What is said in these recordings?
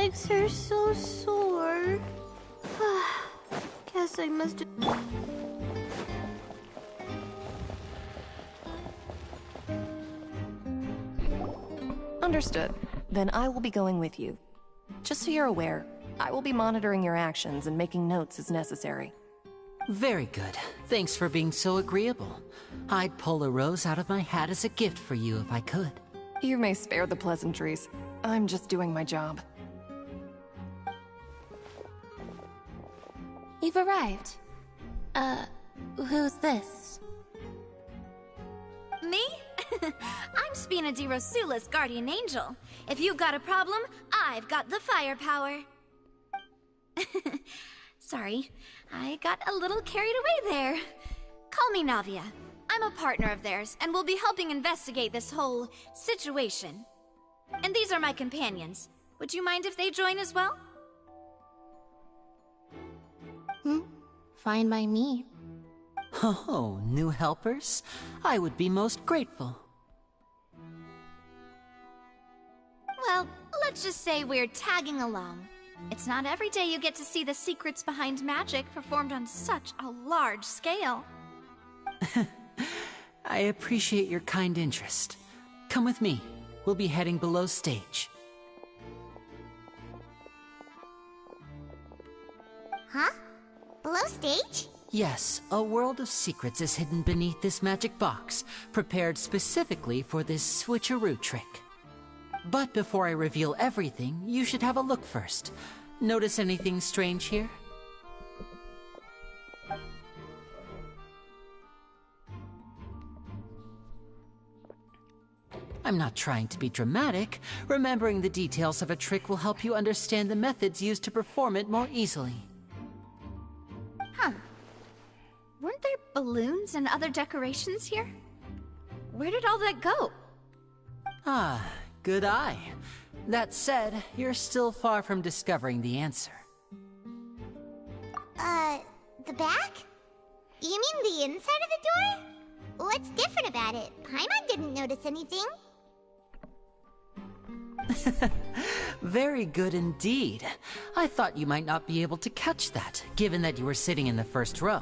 legs are so sore. Guess I must. Understood. Then I will be going with you. Just so you're aware, I will be monitoring your actions and making notes as necessary. Very good. Thanks for being so agreeable. I'd pull a rose out of my hat as a gift for you if I could. You may spare the pleasantries. I'm just doing my job. You've arrived. Who's this? Me? I'm Spina di Rosula's guardian angel. If you've got a problem, I've got the firepower. Sorry, I got a little carried away there. Call me Navia. I'm a partner of theirs, and will be helping investigate this whole situation. And these are my companions. Would you mind if they join as well? Fine by me. Oh, new helpers? I would be most grateful. Well, let's just say we're tagging along. It's not every day you get to see the secrets behind magic performed on such a large scale. I appreciate your kind interest. Come with me. We'll be heading below stage. Huh? Below stage? Yes, a world of secrets is hidden beneath this magic box, prepared specifically for this switcheroo trick. But before I reveal everything, you should have a look first. Notice anything strange here? I'm not trying to be dramatic. Remembering the details of a trick will help you understand the methods used to perform it more easily. Huh. Weren't there balloons and other decorations here? Where did all that go? Ah, good eye. That said, you're still far from discovering the answer. The back? You mean the inside of the door? What's different about it? Paimon didn't notice anything. Very good indeed. I thought you might not be able to catch that, given that you were sitting in the first row.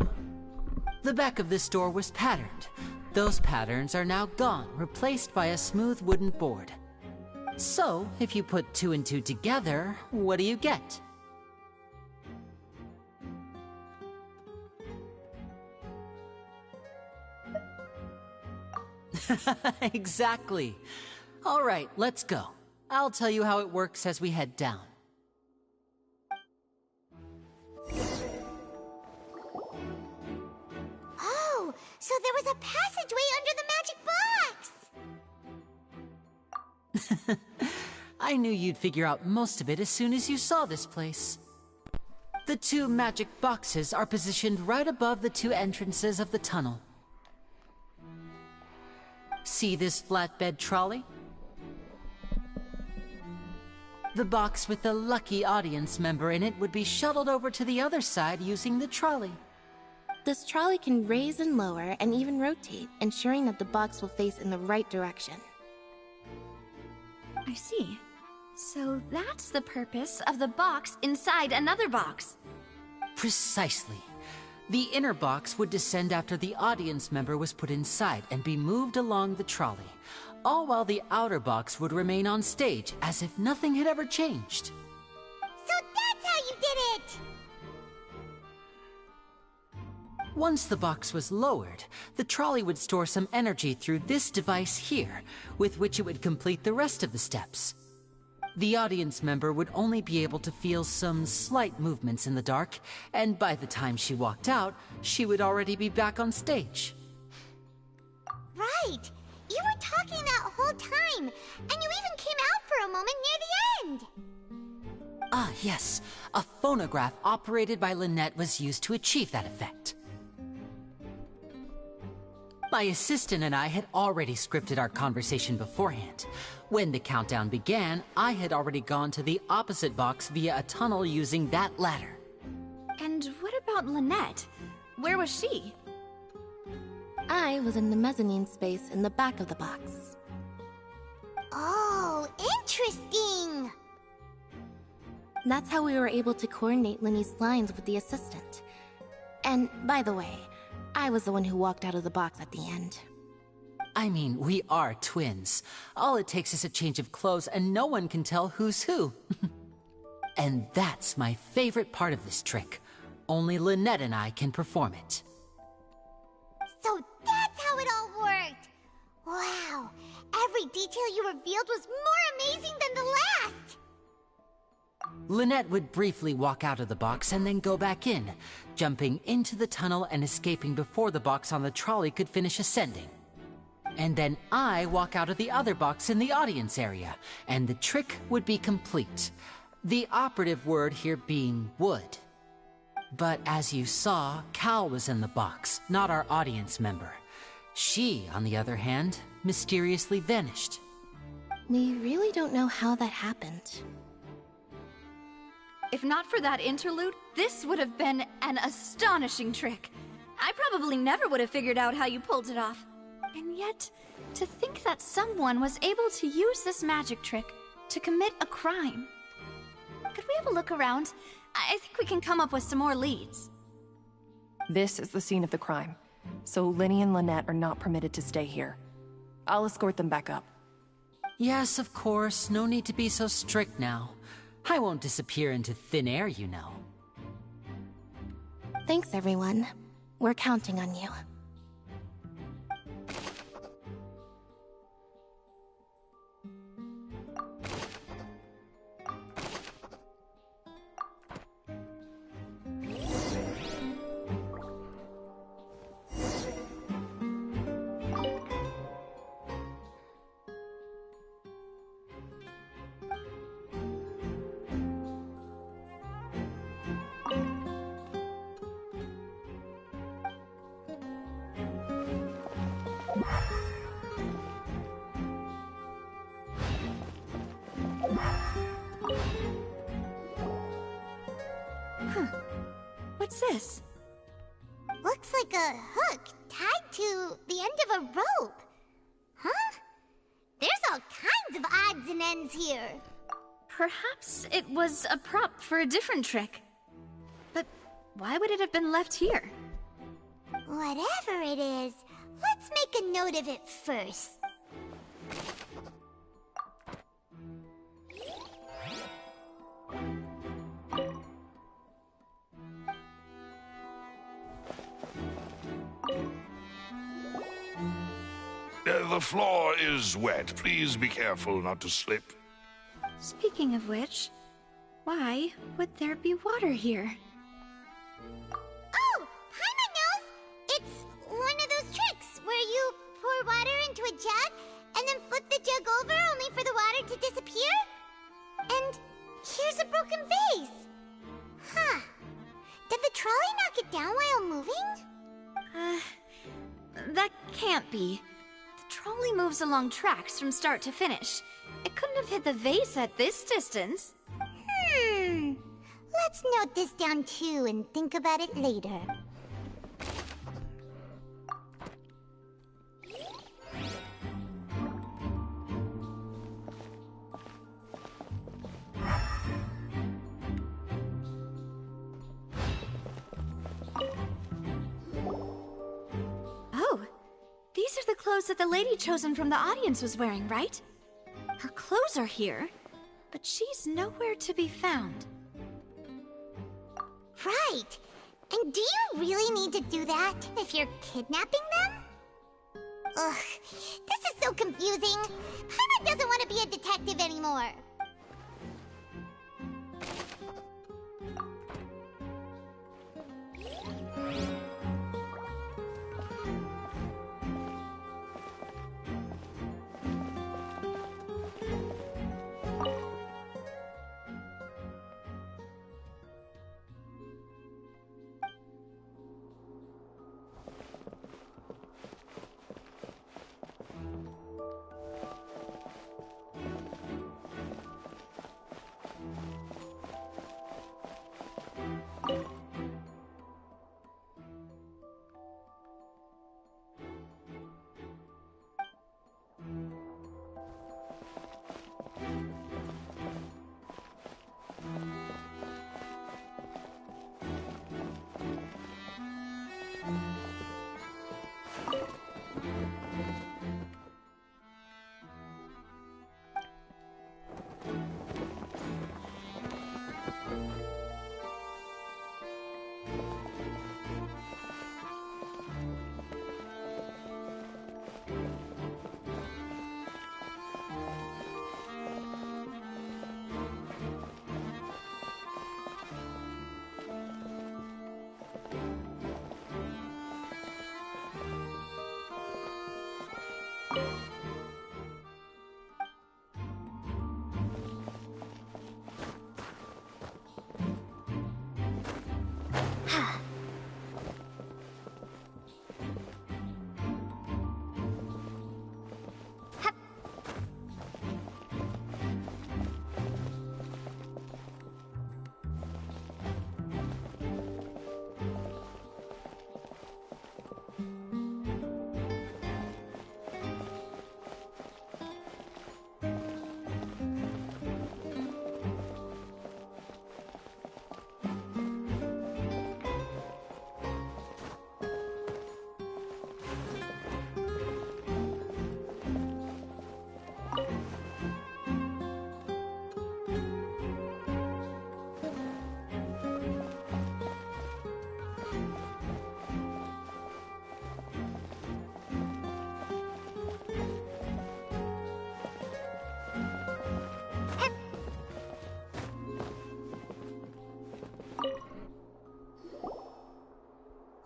The back of this door was patterned. Those patterns are now gone, replaced by a smooth wooden board. So, if you put 2 and 2 together, what do you get? Exactly. All right, let's go. I'll tell you how it works as we head down. Oh, so there was a passageway under the magic box! I knew you'd figure out most of it as soon as you saw this place. The 2 magic boxes are positioned right above the 2 entrances of the tunnel. See this flatbed trolley? The box with the lucky audience member in it would be shuttled over to the other side using the trolley. This trolley can raise and lower and even rotate, ensuring that the box will face in the right direction. I see. So that's the purpose of the box inside another box. Precisely. The inner box would descend after the audience member was put inside and be moved along the trolley, all while the outer box would remain on stage as if nothing had ever changed. So that's how you did it! Once the box was lowered, the trolley would store some energy through this device here, with which it would complete the rest of the steps. The audience member would only be able to feel some slight movements in the dark, and by the time she walked out, she would already be back on stage. Right! You were talking that whole time, and you even came out for a moment near the end! Ah, yes. A phonograph operated by Lynette was used to achieve that effect. My assistant and I had already scripted our conversation beforehand. When the countdown began, I had already gone to the opposite box via a tunnel using that ladder. And what about Lynette? Where was she? I was in the mezzanine space in the back of the box. Oh, interesting! That's how we were able to coordinate Linny's lines with the assistant. And, by the way, I was the one who walked out of the box at the end. I mean, we are twins. All it takes is a change of clothes and no one can tell who's who. And that's my favorite part of this trick. Only Lynette and I can perform it. So that's how it all worked! Wow! Every detail you revealed was more amazing than the last! Lynette would briefly walk out of the box and then go back in, jumping into the tunnel and escaping before the box on the trolley could finish ascending. And then I walk out of the other box in the audience area, and the trick would be complete. The operative word here being would. But as you saw, Cal was in the box, not our audience member. She, on the other hand, mysteriously vanished. We really don't know how that happened. If not for that interlude, this would have been an astonishing trick. I probably never would have figured out how you pulled it off. And yet, to think that someone was able to use this magic trick to commit a crime. Could we have a look around? I think we can come up with some more leads. This is the scene of the crime, so Linny and Lynette are not permitted to stay here. I'll escort them back up. Yes, of course. No need to be so strict now. I won't disappear into thin air, you know. Thanks, everyone. We're counting on you. What's this? Looks like a hook tied to the end of a rope. Huh? There's all kinds of odds and ends here. Perhaps it was a prop for a different trick. But why would it have been left here? Whatever it is, let's make a note of it first. The floor is wet. Please be careful not to slip. Speaking of which, why would there be water here? Oh, Paimon knows! It's one of those tricks where you pour water into a jug and then flip the jug over only for the water to disappear. And here's a broken vase. Huh. Did the trolley knock it down while moving? That can't be. The trolley moves along tracks from start to finish. It couldn't have hit the vase at this distance. Let's note this down too and think about it later. Oh, these are the clothes that the lady chosen from the audience was wearing, right? Her clothes are here, but she's nowhere to be found. Right. And do you really need to do that if you're kidnapping them? Ugh, this is so confusing. Paimon doesn't want to be a detective anymore.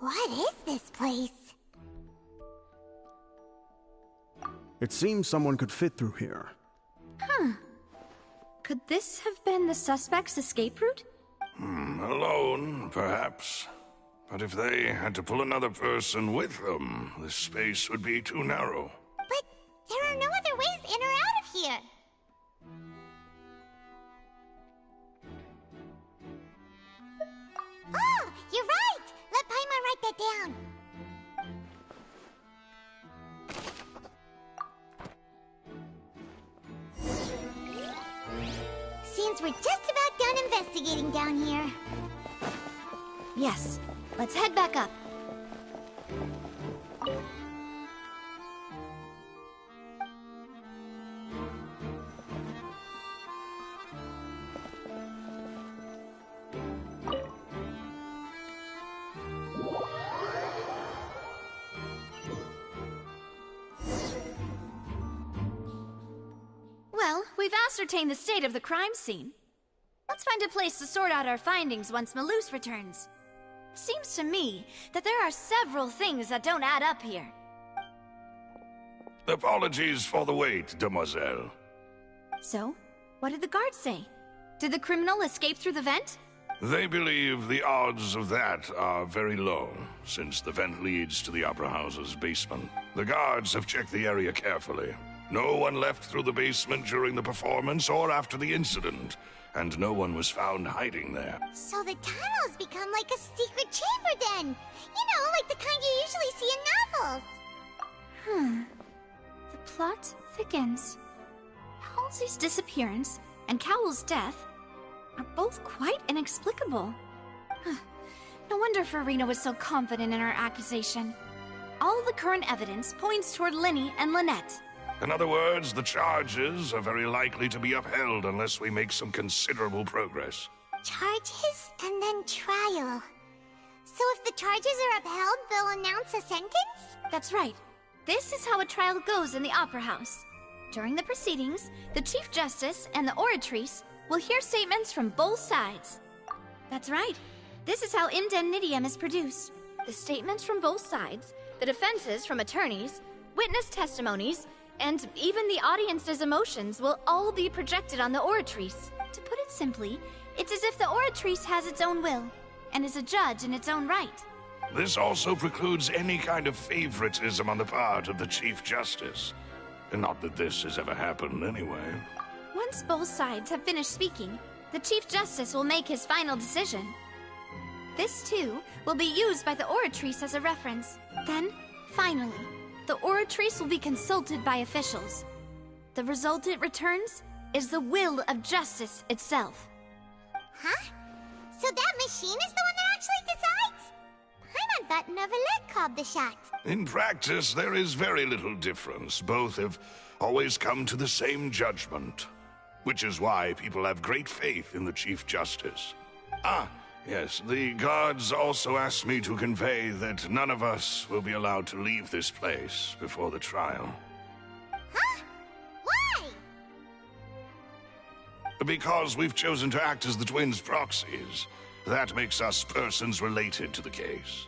What is this place? It seems someone could fit through here. Could this have been the suspect's escape route? Alone, perhaps. But if they had to pull another person with them, this space would be too narrow. But there are no other ways in or out of here. Oh, you're right! Let Paimon write that down. Seems we're just about done investigating down here. Yes. Let's head back up. Well, we've ascertained the state of the crime scene. Let's find a place to sort out our findings once Malus returns. Seems to me that there are several things that don't add up here. Apologies for the wait, demoiselle. So, what did the guards say? Did the criminal escape through the vent? They believe the odds of that are very low, since the vent leads to the Opera House's basement. The guards have checked the area carefully. No one left through the basement during the performance or after the incident, and no one was found hiding there. So the tunnels become like a secret chamber then! You know, like the kind you usually see in novels! The plot thickens. Halsey's disappearance and Cowell's death are both quite inexplicable. No wonder Farina was so confident in her accusation. All the current evidence points toward Linny and Lynette. In other words, the charges are very likely to be upheld unless we make some considerable progress. Charges and then trial. So if the charges are upheld, they'll announce a sentence? That's right. This is how a trial goes in the Opera House. During the proceedings, the Chief Justice and the Oratrice will hear statements from both sides. That's right. This is how indemnitium is produced. The statements from both sides, the defenses from attorneys, witness testimonies, and even the audience's emotions will all be projected on the Oratrice. To put it simply, it's as if the Oratrice has its own will, and is a judge in its own right. This also precludes any kind of favoritism on the part of the Chief Justice. And not that this has ever happened anyway. Once both sides have finished speaking, the Chief Justice will make his final decision. This, too, will be used by the Oratrice as a reference. Then, finally, the Oratrice will be consulted by officials. The result it returns is the will of justice itself. Huh? So that machine is the one that actually decides? Paimon thought Neverlet called the shots. In practice, there is very little difference. Both have always come to the same judgment. Which is why people have great faith in the Chief Justice. Yes, the guards also asked me to convey that none of us will be allowed to leave this place before the trial. Huh? Why? Because we've chosen to act as the twins' proxies. That makes us persons related to the case.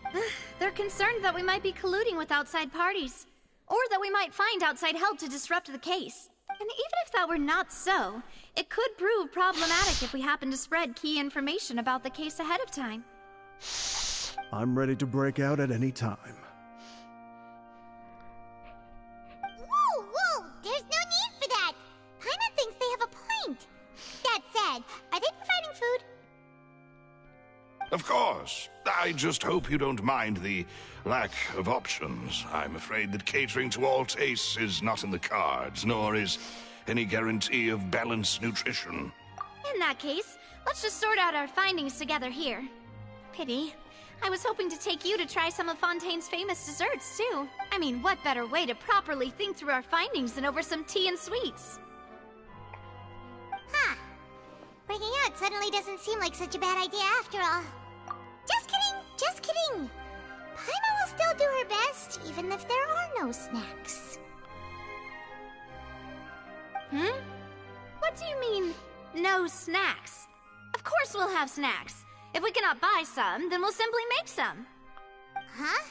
They're concerned that we might be colluding with outside parties, or that we might find outside help to disrupt the case. And even if that were not so, it could prove problematic if we happen to spread key information about the case ahead of time. I'm ready to break out at any time. Whoa! There's no need for that! Paimon thinks they have a point. That said, are they providing food? Of course. I just hope you don't mind the lack of options. I'm afraid that catering to all tastes is not in the cards, nor is any guarantee of balanced nutrition. In that case, let's just sort out our findings together here. Pity. I was hoping to take you to try some of Fontaine's famous desserts, too. I mean, what better way to properly think through our findings than over some tea and sweets? Huh. Breaking out suddenly doesn't seem like such a bad idea after all. Just kidding, just kidding. Paimon will still do her best, even if there are no snacks. What do you mean, no snacks? Of course we'll have snacks. If we cannot buy some, then we'll simply make some. Huh?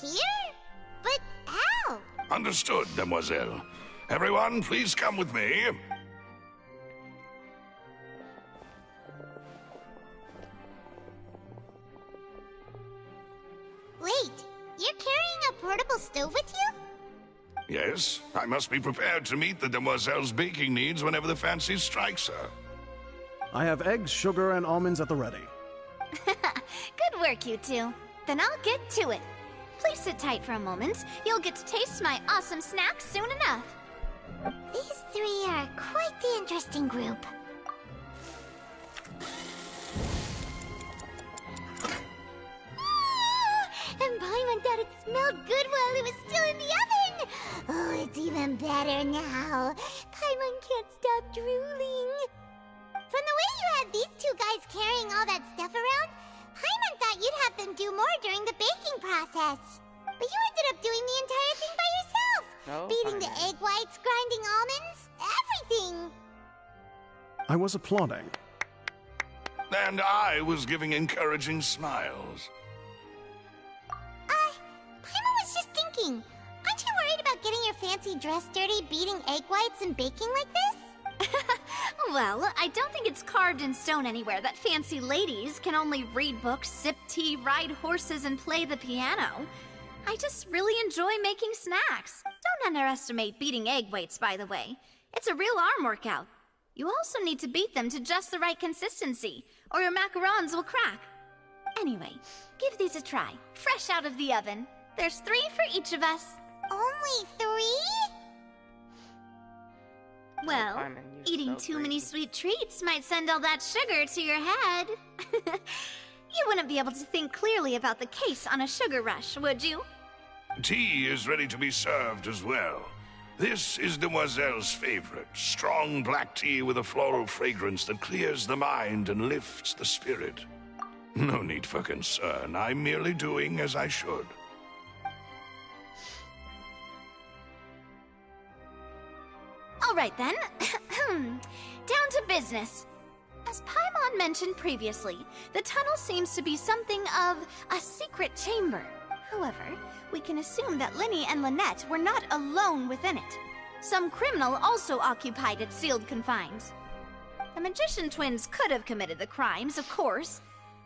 Here? But how? Understood, Demoiselle. Everyone, please come with me. Wait, you're carrying a portable stove with you? Yes, I must be prepared to meet the Demoiselle's baking needs whenever the fancy strikes her. I have eggs, sugar, and almonds at the ready. Good work, you two. Then I'll get to it. Please sit tight for a moment. You'll get to taste my awesome snacks soon enough. These three are quite the interesting group. And Paimon thought it smelled good while it was still in the oven! Oh, it's even better now. Paimon can't stop drooling. From the way you had these two guys carrying all that stuff around, Paimon thought you'd have them do more during the baking process. But you ended up doing the entire thing by yourself! Oh, Beating the egg whites, grinding almonds, everything! I was applauding. And I was giving encouraging smiles. Paimon was just thinking, aren't you worried about getting your fancy dress dirty beating egg whites and baking like this? Well, I don't think it's carved in stone anywhere that fancy ladies can only read books, sip tea, ride horses, and play the piano. I just really enjoy making snacks. Don't underestimate beating egg whites, by the way. It's a real arm workout. You also need to beat them to just the right consistency, or your macarons will crack. Anyway, give these a try, fresh out of the oven. There's 3 for each of us. Only 3? Well, Paimon, you're eating so too many greedy. sweet treats might send all that sugar to your head. You wouldn't be able to think clearly about the case on a sugar rush, would you? Tea is ready to be served as well. This is Demoiselle's favorite, strong black tea with a floral fragrance that clears the mind and lifts the spirit. No need for concern. I'm merely doing as I should. All right then. Down to business. As Paimon mentioned previously, the tunnel seems to be something of a secret chamber. However, we can assume that Linny and Lynette were not alone within it. Some criminal also occupied its sealed confines. The magician twins could have committed the crimes, of course,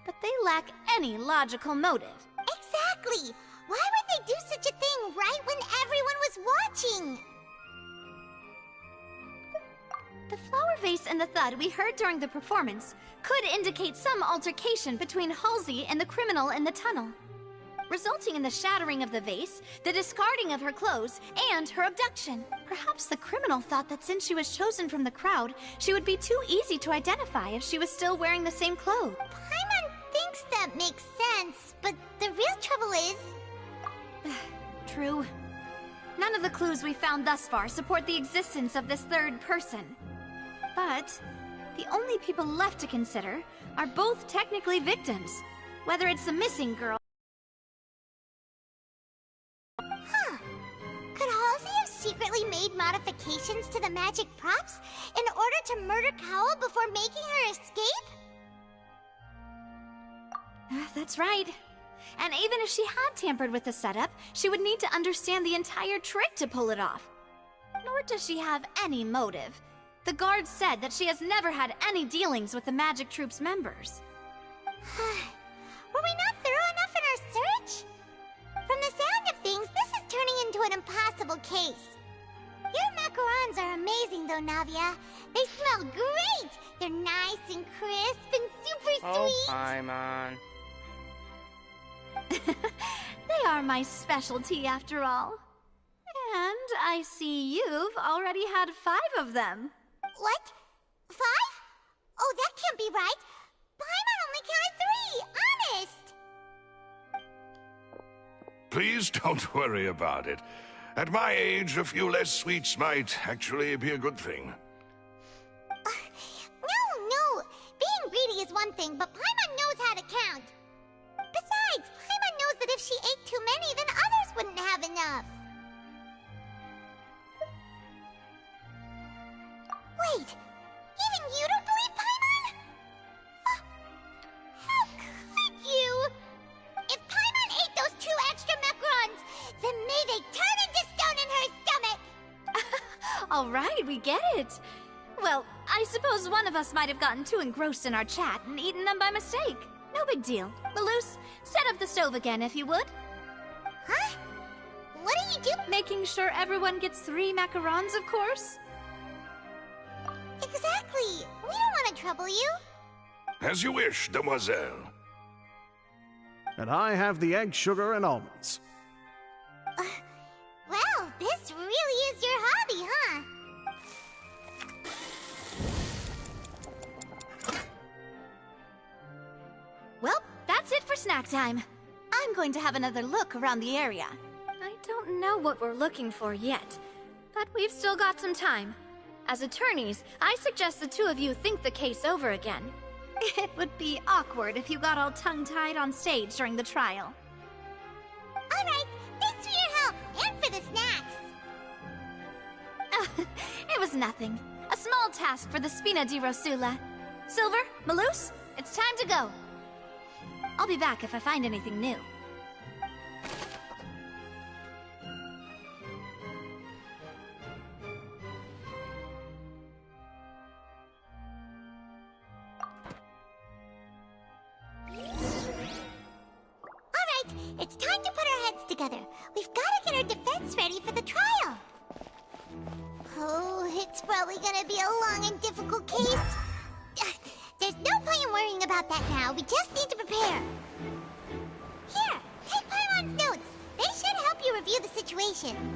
but they lack any logical motive. Exactly! Why would they do such a thing right when everyone was watching? The flower vase and the thud we heard during the performance could indicate some altercation between Halsey and the criminal in the tunnel, resulting in the shattering of the vase, the discarding of her clothes, and her abduction. Perhaps the criminal thought that since she was chosen from the crowd, she would be too easy to identify if she was still wearing the same clothes. Paimon thinks that makes sense, but the real trouble is... True. None of the clues we found thus far support the existence of this third person. But the only people left to consider are both technically victims, whether it's the missing girl. Huh. Could Halsey have secretly made modifications to the magic props in order to murder Cowell before making her escape? That's right. And even if she had tampered with the setup, she would need to understand the entire trick to pull it off. Nor does she have any motive. The guards said that she has never had any dealings with the Magic Troop's members. Were we not thorough enough in our search? From the sound of things, this is turning into an impossible case. Your macarons are amazing though, Navia. They smell great! They're nice and crisp and super super sweet. Paimon. They are my specialty, after all. And I see you've already had 5 of them. What? 5? Oh, that can't be right. Paimon only counted 3, honest. Please don't worry about it. At my age, a few less sweets might actually be a good thing. No. Being greedy is one thing, but Paimon knows how to count. Besides, Paimon knows that if she ate too many, then others wouldn't have enough. Wait, even you don't believe Paimon? How could you? If Paimon ate those 2 extra macarons, then may they turn into stone in her stomach! All right, we get it. Well, I suppose one of us might have gotten too engrossed in our chat and eaten them by mistake. No big deal. Malus, set up the stove again if you would. Huh? What are you doing? Making sure everyone gets 3 macarons, of course. Exactly. We don't want to trouble you. As you wish, demoiselle. And I have the egg, sugar, and almonds. Well, this really is your hobby, huh? Well, that's it for snack time. I'm going to have another look around the area. I don't know what we're looking for yet, but we've still got some time. As attorneys, I suggest the 2 of you think the case over again. It would be awkward if you got all tongue-tied on stage during the trial. All right, thanks for your help and for the snacks. It was nothing. A small task for the Spina di Rosula. Silver, Malus, it's time to go. I'll be back if I find anything new. It's time to put our heads together. We've got to get our defense ready for the trial. Oh, it's probably gonna be a long and difficult case. There's no point in worrying about that now. We just need to prepare. Here, take Paimon's notes. They should help you review the situation.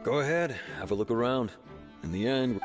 Go ahead, have a look around. In the end...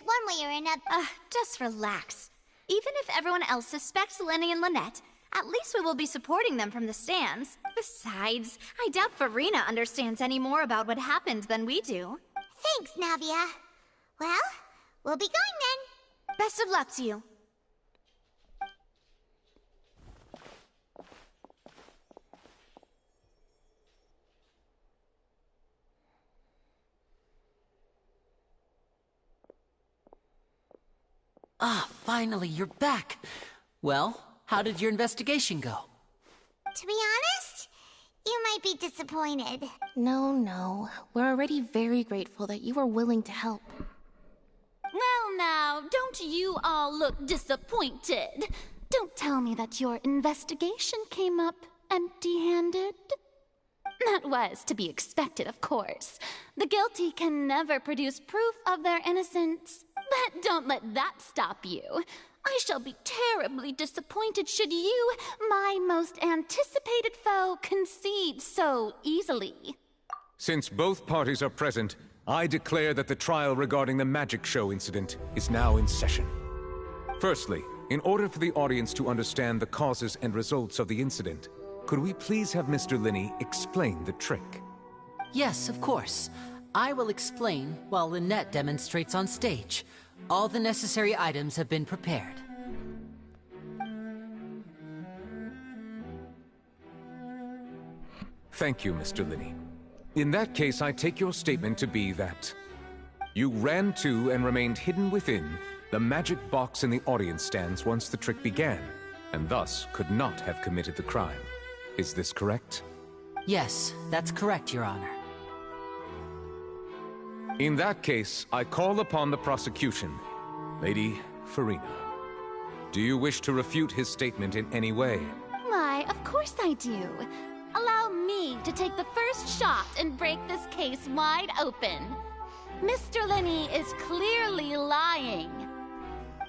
One way or another. Just relax. Even if everyone else suspects Lenny and Lynette, At least we will be supporting them from the stands. Besides, I doubt Farina understands any more about what happened than we do. Thanks, Navia. Well, we'll be going then. Best of luck to you. Ah, finally, you're back. Well, how did your investigation go? To be honest, you might be disappointed. No. We're already very grateful that you were willing to help. Well now, don't you all look disappointed? Don't tell me that your investigation came up empty-handed. That was to be expected, of course. The guilty can never produce proof of their innocence. But don't let that stop you. I shall be terribly disappointed should you, my most anticipated foe, concede so easily. Since both parties are present, I declare that the trial regarding the magic show incident is now in session. Firstly, in order for the audience to understand the causes and results of the incident, could we please have Mr. Linney explain the trick? Yes, of course. I will explain while Lynette demonstrates on stage. All the necessary items have been prepared. Thank you, Mr. Linney. In that case, I take your statement to be that you ran to and remained hidden within the magic box in the audience stands once the trick began, and thus could not have committed the crime. Is this correct? Yes, that's correct, Your Honor. In that case, I call upon the prosecution. Lady Farina, do you wish to refute his statement in any way? Why, of course I do. Allow me to take the first shot and break this case wide open. Mr. Linney is clearly lying.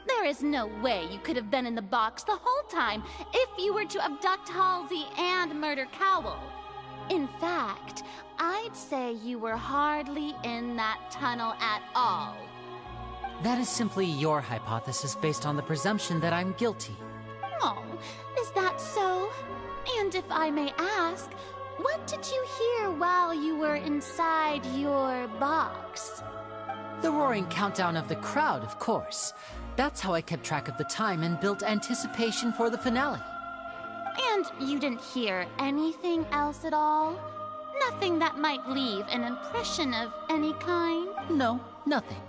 There is no way you could have been in the box the whole time if you were to abduct Halsey and murder Cowell. In fact, I'd say you were hardly in that tunnel at all. That is simply your hypothesis based on the presumption that I'm guilty. Oh, is that so? And if I may ask, what did you hear while you were inside your box? The roaring countdown of the crowd, of course. That's how I kept track of the time and built anticipation for the finale. And you didn't hear anything else at all? Nothing that might leave an impression of any kind? No, nothing.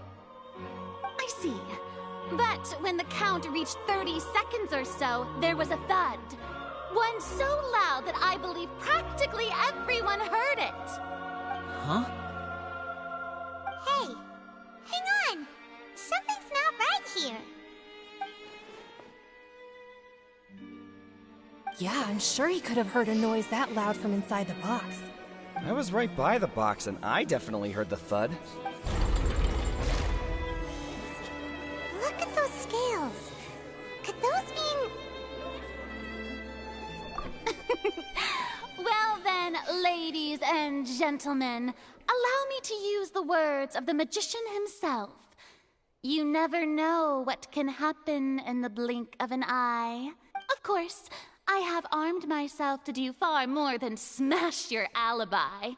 I see. But when the count reached 30 seconds or so, there was a thud. One so loud that I believe practically everyone heard it. Huh? Hey, hang on. Something's not right here. Yeah, I'm sure he could have heard a noise that loud from inside the box. I was right by the box, and I definitely heard the thud. Look at those scales. Could those mean... Well then, ladies and gentlemen, allow me to use the words of the magician himself. You never know what can happen in the blink of an eye. Of course, I have armed myself to do far more than smash your alibi.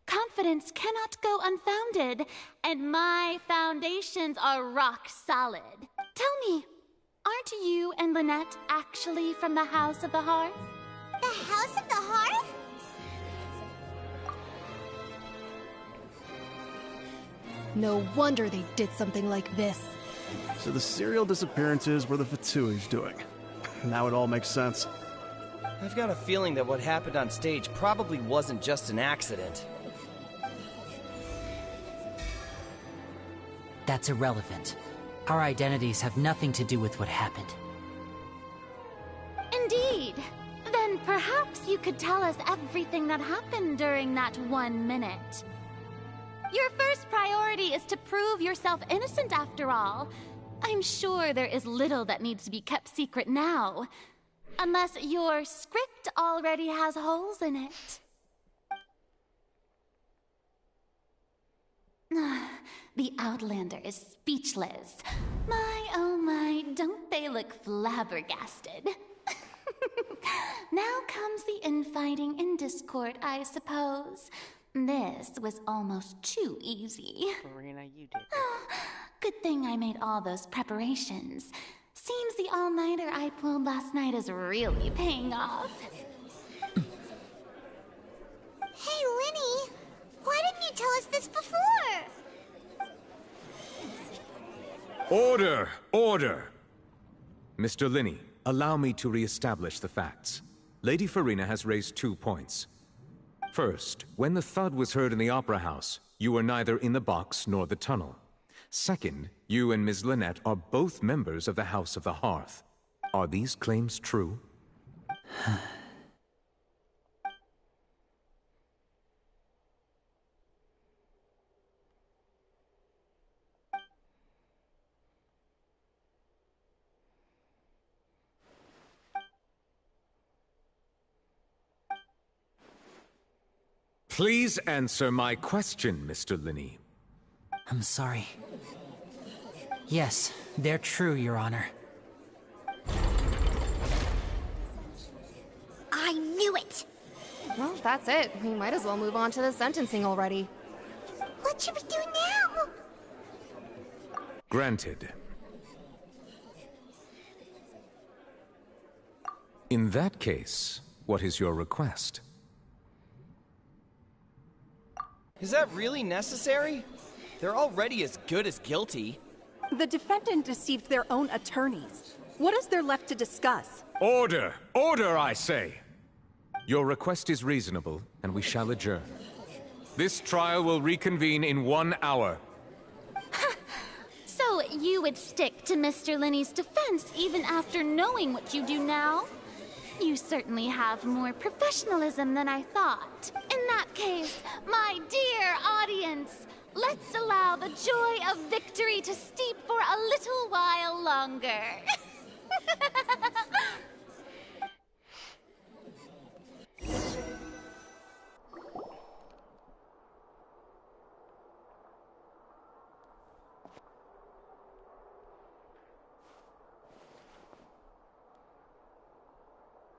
Confidence cannot go unfounded, and my foundations are rock solid. Tell me, aren't you and Lynette actually from the House of the Hearth? The House of the Hearth? No wonder they did something like this. So the serial disappearances were the Fatui's doing. Now it all makes sense. I've got a feeling that what happened on stage probably wasn't just an accident. That's irrelevant. Our identities have nothing to do with what happened. Indeed. Then perhaps you could tell us everything that happened during that 1 minute. Your first priority is to prove yourself innocent after all. I'm sure there is little that needs to be kept secret now. Unless your script already has holes in it. The Outlander is speechless. My, oh my, don't they look flabbergasted? Now comes the infighting and discord, I suppose. This was almost too easy. Farina, you did it. Good thing I made all those preparations. Seems the all-nighter I pulled last night is really paying off. Hey, Linny! Why didn't you tell us this before? Order! Order! Mr. Linney, allow me to re-establish the facts. Lady Farina has raised 2 points. First, when the thud was heard in the Opera House, you were neither in the box nor the tunnel. Second, you and Ms. Lynette are both members of the House of the Hearth. Are these claims true? Please answer my question, Mr. Linney. I'm sorry. Yes, they're true, Your Honor. I knew it! Well, that's it. We might as well move on to the sentencing already. What should we do now? Granted. In that case, what is your request? Is that really necessary? They're already as good as guilty. The defendant deceived their own attorneys. What is there left to discuss? Order! Order, I say! Your request is reasonable, and we shall adjourn. This trial will reconvene in 1 hour. So you would stick to Mr. Linney's defense even after knowing what you do now? You certainly have more professionalism than I thought. In that case, my dear audience, let's allow the joy of victory to steep for a little while longer.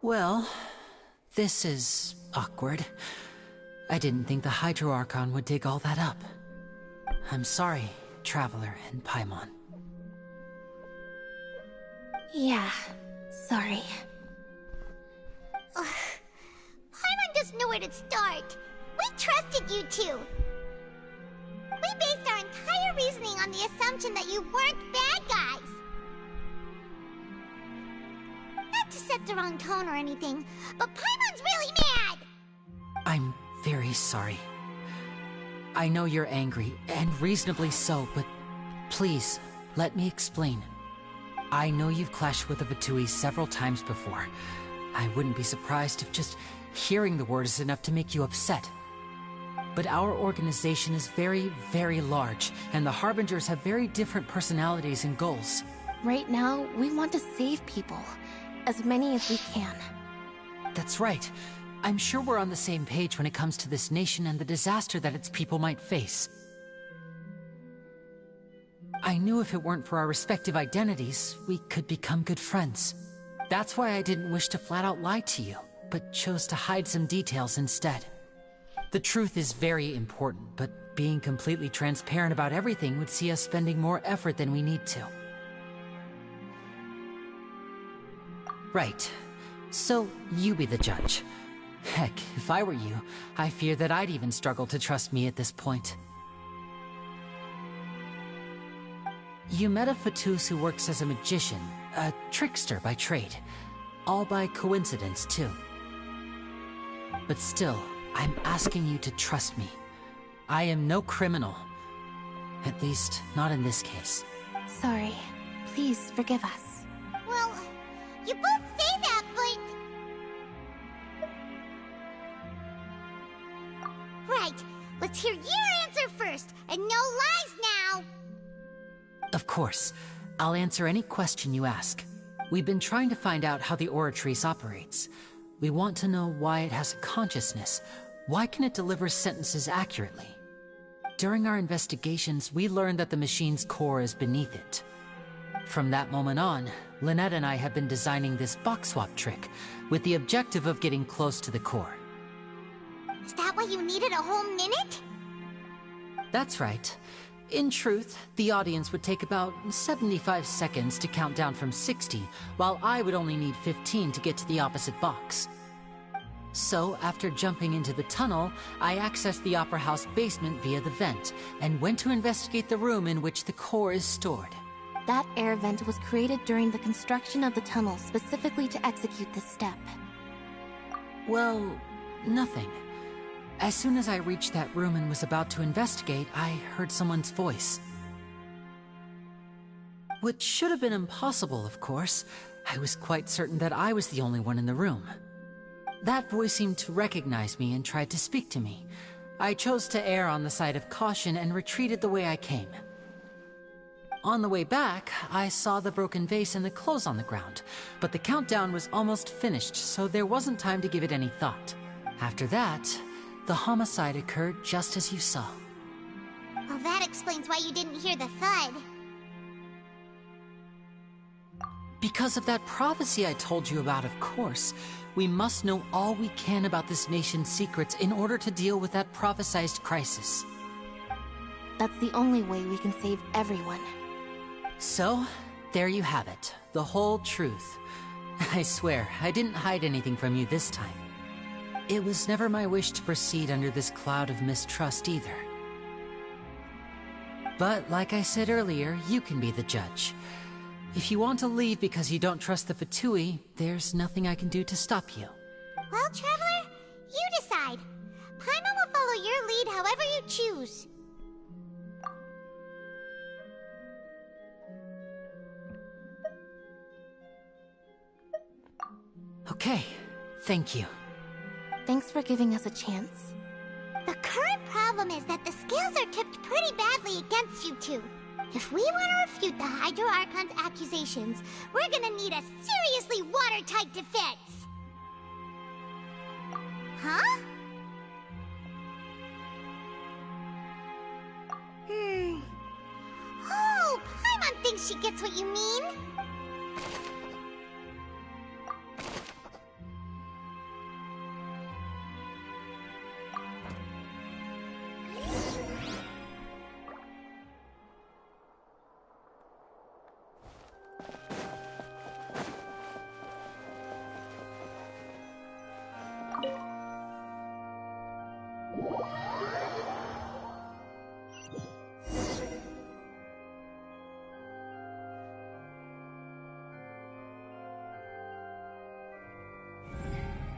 Well, this is awkward. I didn't think the Hydro Archon would dig all that up. I'm sorry, Traveler and Paimon. Yeah, sorry. Paimon doesn't know where to start. We trusted you two. We based our entire reasoning on the assumption that you weren't bad guys. Not to set the wrong tone or anything, but Paimon's really mad! I'm very sorry. I know you're angry, and reasonably so, but please, let me explain. I know you've clashed with the Fatui several times before. I wouldn't be surprised if just hearing the word is enough to make you upset. But our organization is very, very large, and the Harbingers have very different personalities and goals. Right now, we want to save people. As many as we can. That's right. I'm sure we're on the same page when it comes to this nation and the disaster that its people might face. I knew if it weren't for our respective identities, we could become good friends. That's why I didn't wish to flat out lie to you, but chose to hide some details instead. The truth is very important, but being completely transparent about everything would see us spending more effort than we need to. Right. So, you be the judge. Heck, if I were you, I fear that I'd even struggle to trust me at this point. You met a Fatus who works as a magician, a trickster by trade. All by coincidence, too. But still, I'm asking you to trust me. I am no criminal. At least, not in this case. Sorry. Please forgive us. Well, you both say that, but... Right. Let's hear your answer first, and no lies now! Of course. I'll answer any question you ask. We've been trying to find out how the Oratrice operates. We want to know why it has a consciousness. Why can it deliver sentences accurately? During our investigations, we learned that the machine's core is beneath it. From that moment on, Lynette and I have been designing this box swap trick with the objective of getting close to the core. Is that why you needed a whole minute? That's right. In truth, the audience would take about 75 seconds to count down from 60, while I would only need 15 to get to the opposite box. So, after jumping into the tunnel, I accessed the Opera House basement via the vent, and went to investigate the room in which the core is stored. That air vent was created during the construction of the tunnel specifically to execute this step. Well, nothing. As soon as I reached that room and was about to investigate, I heard someone's voice. Which should have been impossible, of course. I was quite certain that I was the only one in the room. That voice seemed to recognize me and tried to speak to me. I chose to err on the side of caution and retreated the way I came. On the way back, I saw the broken vase and the clothes on the ground, but the countdown was almost finished, so there wasn't time to give it any thought. After that, the homicide occurred just as you saw. Well, that explains why you didn't hear the thud. Because of that prophecy I told you about, of course. We must know all we can about this nation's secrets in order to deal with that prophesized crisis. That's the only way we can save everyone. So, there you have it. The whole truth. I swear, I didn't hide anything from you this time. It was never my wish to proceed under this cloud of mistrust either. But, like I said earlier, you can be the judge. If you want to leave because you don't trust the Fatui, there's nothing I can do to stop you. Well, Traveler, you decide. Paimon will follow your lead however you choose. Okay, thank you. Thanks for giving us a chance. The current problem is that the scales are tipped pretty badly against you two. If we want to refute the Hydro Archon's accusations, we're gonna need a seriously watertight defense. Huh? Oh, Paimon thinks she gets what you mean.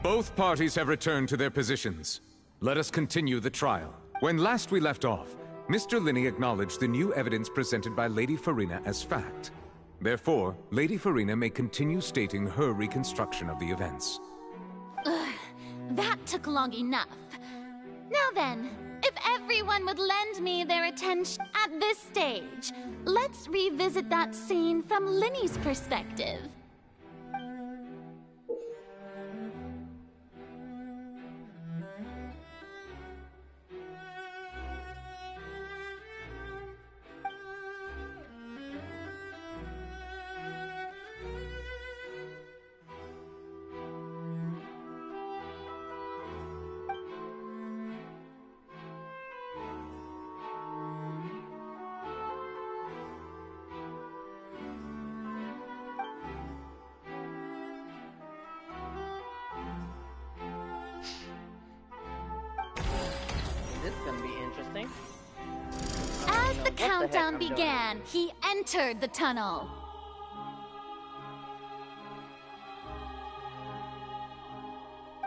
Both parties have returned to their positions. Let us continue the trial. When last we left off, Mr. Linney acknowledged the new evidence presented by Lady Farina as fact. Therefore, Lady Farina may continue stating her reconstruction of the events. Ugh, that took long enough. Now then, if everyone would lend me their attention at this stage, let's revisit that scene from Linney's perspective. This is gonna be interesting. As the countdown began, he entered the tunnel.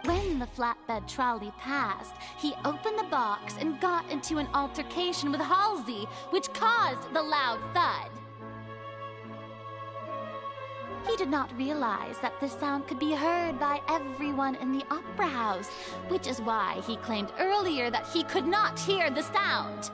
When the flatbed trolley passed, he opened the box and got into an altercation with Halsey, which caused the loud thud. He did not realize that the sound could be heard by everyone in the Opera House, which is why he claimed earlier that he could not hear the sound.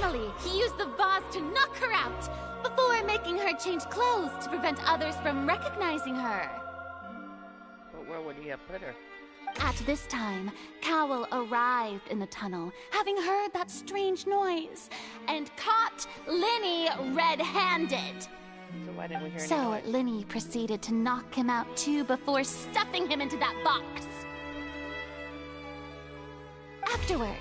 Finally, he used the vase to knock her out, before making her change clothes to prevent others from recognizing her. But where would he have put her? At this time, Cowell arrived in the tunnel, having heard that strange noise, and caught Linny red-handed. So why didn't we hear any So noise? Linny proceeded to knock him out too before stuffing him into that box. Afterward,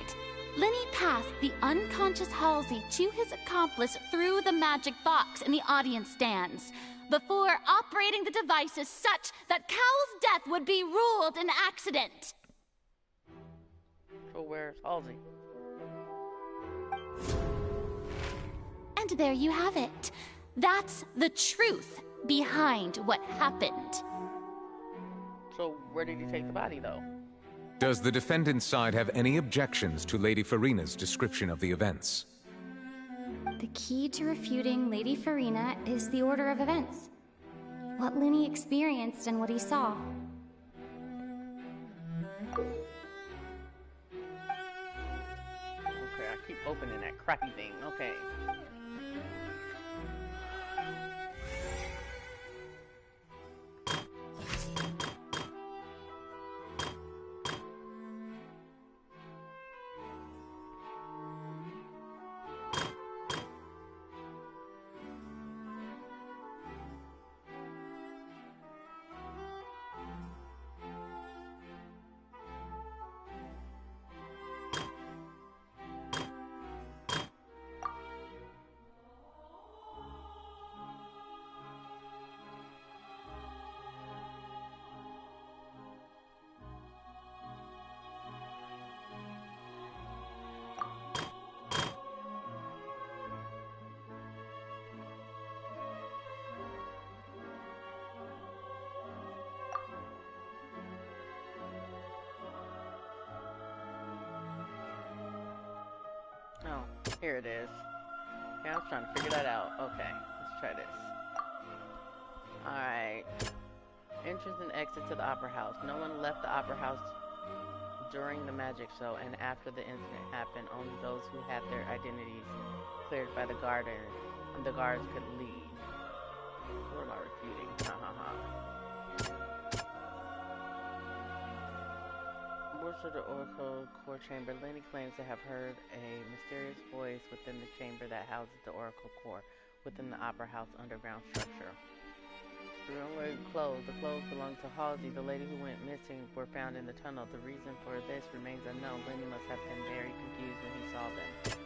Linny passed the unconscious Halsey to his accomplice through the magic box in the audience stands, before operating the devices such that Cowell's death would be ruled an accident. So where's Halsey? And there you have it. That's the truth behind what happened. So where did he take the body, though? Does the defendant's side have any objections to Lady Farina's description of the events? The key to refuting Lady Farina is the order of events. What Linny experienced and what he saw. Okay, I keep opening that crappy thing. Okay. Oh, here it is. Yeah, I was trying to figure that out. Okay, let's try this. Alright. Entrance and exit to the Opera House. No one left the Opera House during the magic show, and after the incident happened, only those who had their identities cleared by the guards could leave. What am I refuting? Ha ha ha. Words of the Oracle Core Chamber. Lenny claims to have heard a mysterious voice within the chamber that houses the Oracle Core within the Opera House underground structure. The room were closed. The clothes belonged to Halsey. The lady who went missing were found in the tunnel. The reason for this remains unknown. Lenny must have been very confused when he saw them.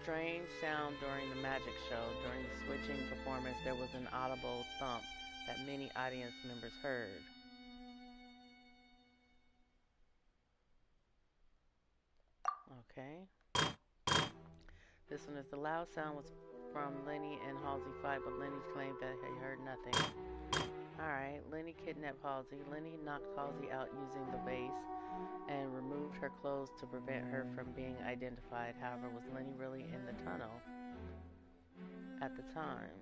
Strange sound during the magic show. During the switching performance, there was an audible thump that many audience members heard. Okay. This one is the loud sound was from Lenny and Halsey fight, but Lenny claimed that he heard nothing. Alright, Lenny kidnapped Halsey. Lenny knocked Halsey out using the vase and removed her clothes to prevent her from being identified. However, was Lenny really in the tunnel at the time?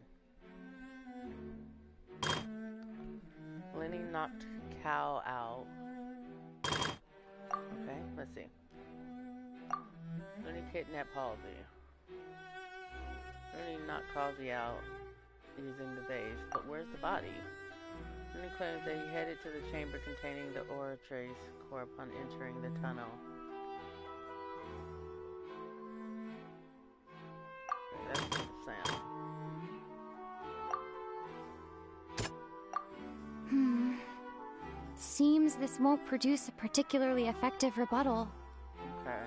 Lenny knocked Cal out. Okay, let's see. Lenny kidnapped Halsey. Lenny knocked Halsey out using the vase, but where's the body? Lenny claims that he headed to the chamber containing the Oratrace core upon entering the tunnel. Okay, that's the sound. Seems this won't produce a particularly effective rebuttal. Okay.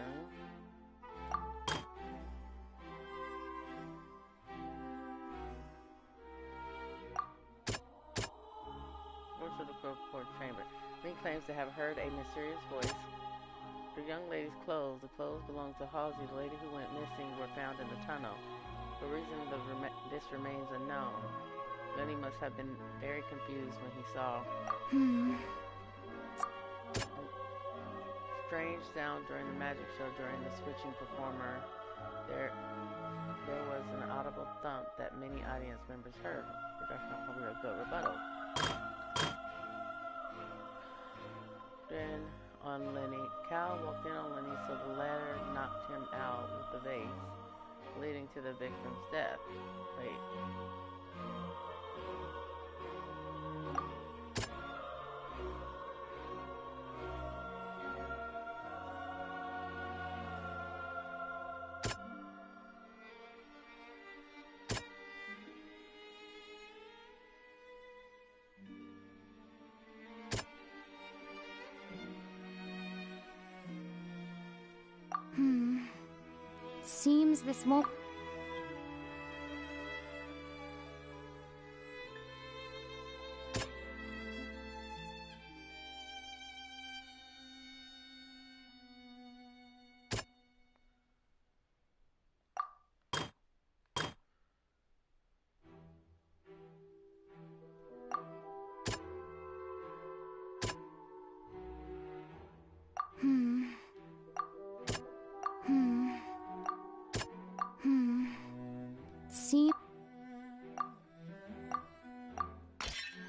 To the court chamber. Lee claims to have heard a mysterious voice. The young lady's clothes, the clothes belonged to Halsey. The lady who went missing were found in the tunnel. The reason this remains unknown. Lenny must have been very confused when he saw strange sound during the magic show. During the switching performer, there was an audible thump that many audience members heard. But that's not probably a good rebuttal. Then on Lenny. Cal walked in on Lenny, so the latter knocked him out with the vase. leading to the victim's death. Wait. Seems this won't...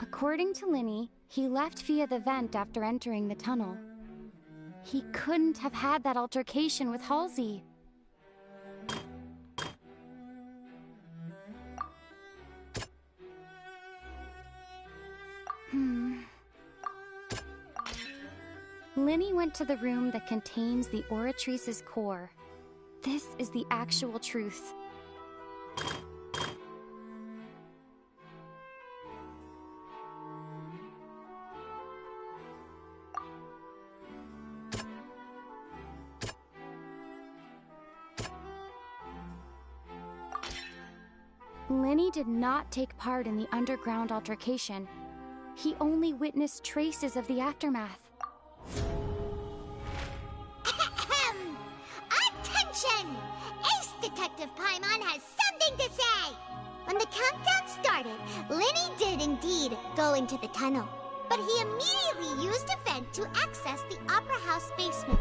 According to Linny, he left via the vent after entering the tunnel. He couldn't have had that altercation with Halsey. Linny went to the room that contains the Oratrice's core. This is the actual truth. Linny did not take part in the underground altercation. He only witnessed traces of the aftermath. Attention! Ace Detective Paimon has something to say! When the countdown started, Linny did indeed go into the tunnel. But he immediately used a vent to access the Opera House basement,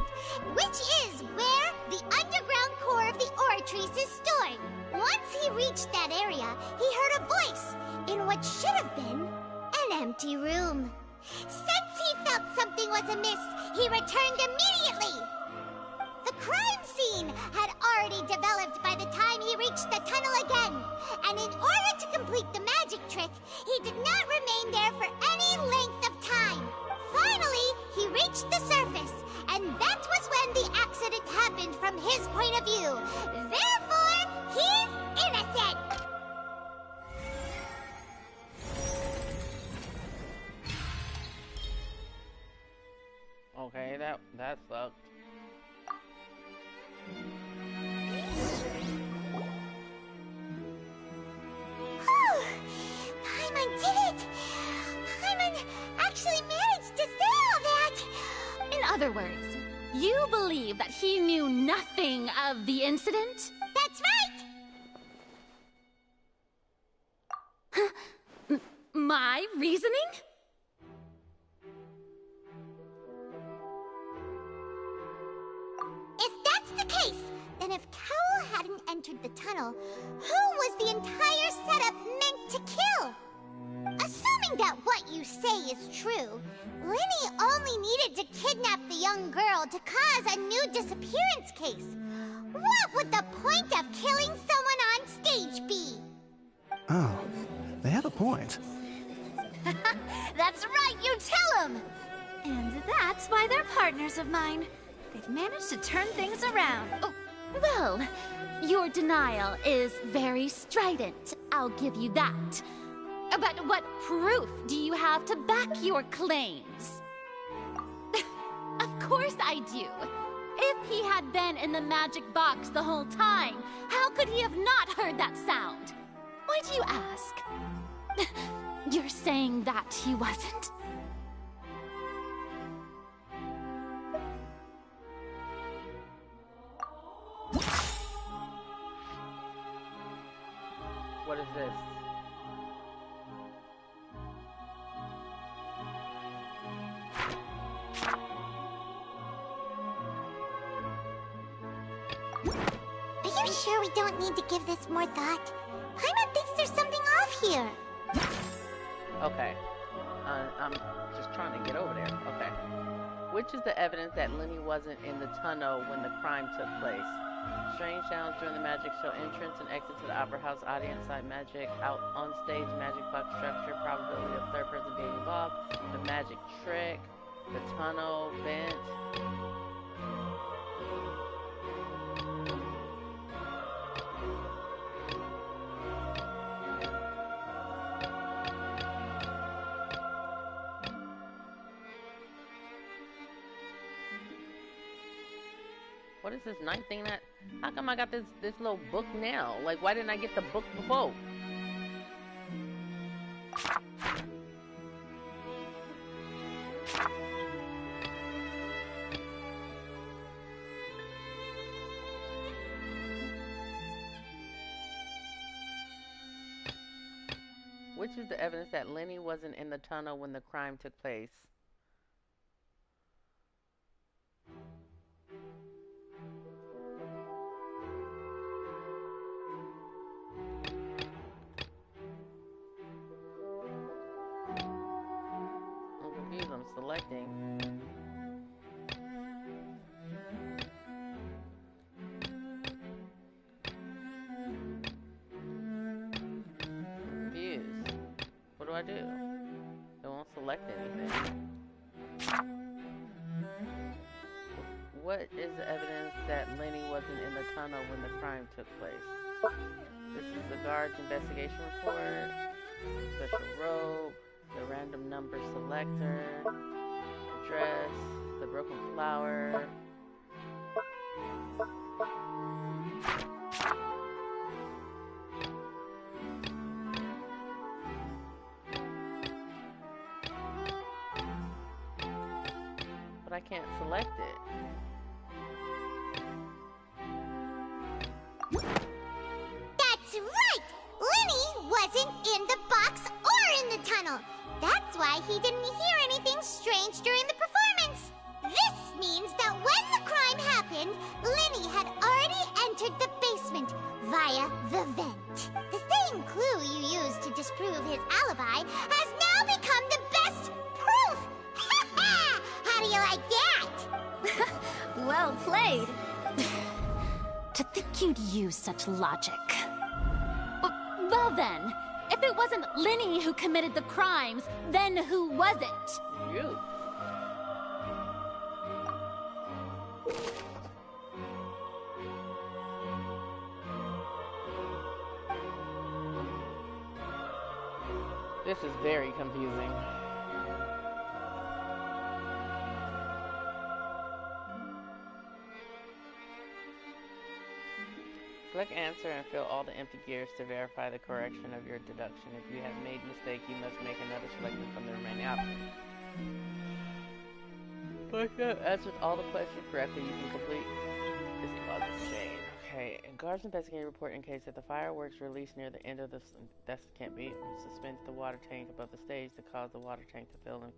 which is where the underground core of the Oratrice is stored. Once he reached that area, he heard a voice in what should have been an empty room. Since he felt something was amiss, he returned immediately. The crime scene had already developed by the time he reached the tunnel again, and in order to complete the magic trick, he did not remain there for any length of time. Finally, he reached the surface, and that was when the accident happened from his point of view. Therefore, he's innocent! Okay, that sucked. Paimon did it! Paimon actually managed to say all that! In other words, you believe that he knew nothing of the incident? That's right! My reasoning? If that's the case, then if Cowell hadn't entered the tunnel, who was the entire setup meant to kill? Assuming that what you say is true, Linny only needed to kidnap the young girl to cause a new disappearance case. What would the point of killing someone on stage be? Oh, they have a point. That's right, you tell them! And that's why they're partners of mine. They've managed to turn things around. Oh, well, your denial is very strident, I'll give you that. But what proof do you have to back your claims? Of course I do. If he had been in the magic box the whole time, how could he have not heard that sound? Why do you ask? You're saying that he wasn't? What is this? Are you sure we don't need to give this more thought? Paimon thinks there's something off here. Okay. I'm just trying to get over there. Okay. Which is the evidence that Linny wasn't in the tunnel when the crime took place? strange sounds during the magic show entrance and exit to the Opera House audience side magic. Out on stage, magic box structure, probability of third person being involved, the magic trick, the tunnel, vent. What is this ninth thing that... How come I got this little book now? Like, why didn't I get the book before? Which is the evidence that Lenny wasn't in the tunnel when the crime took place? I'm selecting. Confused. What do I do? It won't select anything. What is the evidence that Lenny wasn't in the tunnel when the crime took place? This is the guard's investigation report. Special robe. The random number selector, dress, the broken flower. But I can't select it. That's right! Lenny wasn't in the box or in the tunnel. That's why he didn't hear anything strange during the performance. This means that when the crime happened, Lenny had already entered the basement via the vent. The same clue you used to disprove his alibi has now become the best proof! Ha ha! How do you like that? Well played. To think you'd use such logic. Well then, if it wasn't Lenny who committed the crimes, then who was it? You. This is very confusing. Select answer and fill all the empty gears to verify the correction of your deduction. If you have made a mistake, you must make another selection from the remaining options. If you have answered all the questions correctly, you can complete this deposit chain. Okay, and guards investigate report in case that the fireworks released near the end of the... That can't be. Suspend the water tank above the stage to cause the water tank to fill in.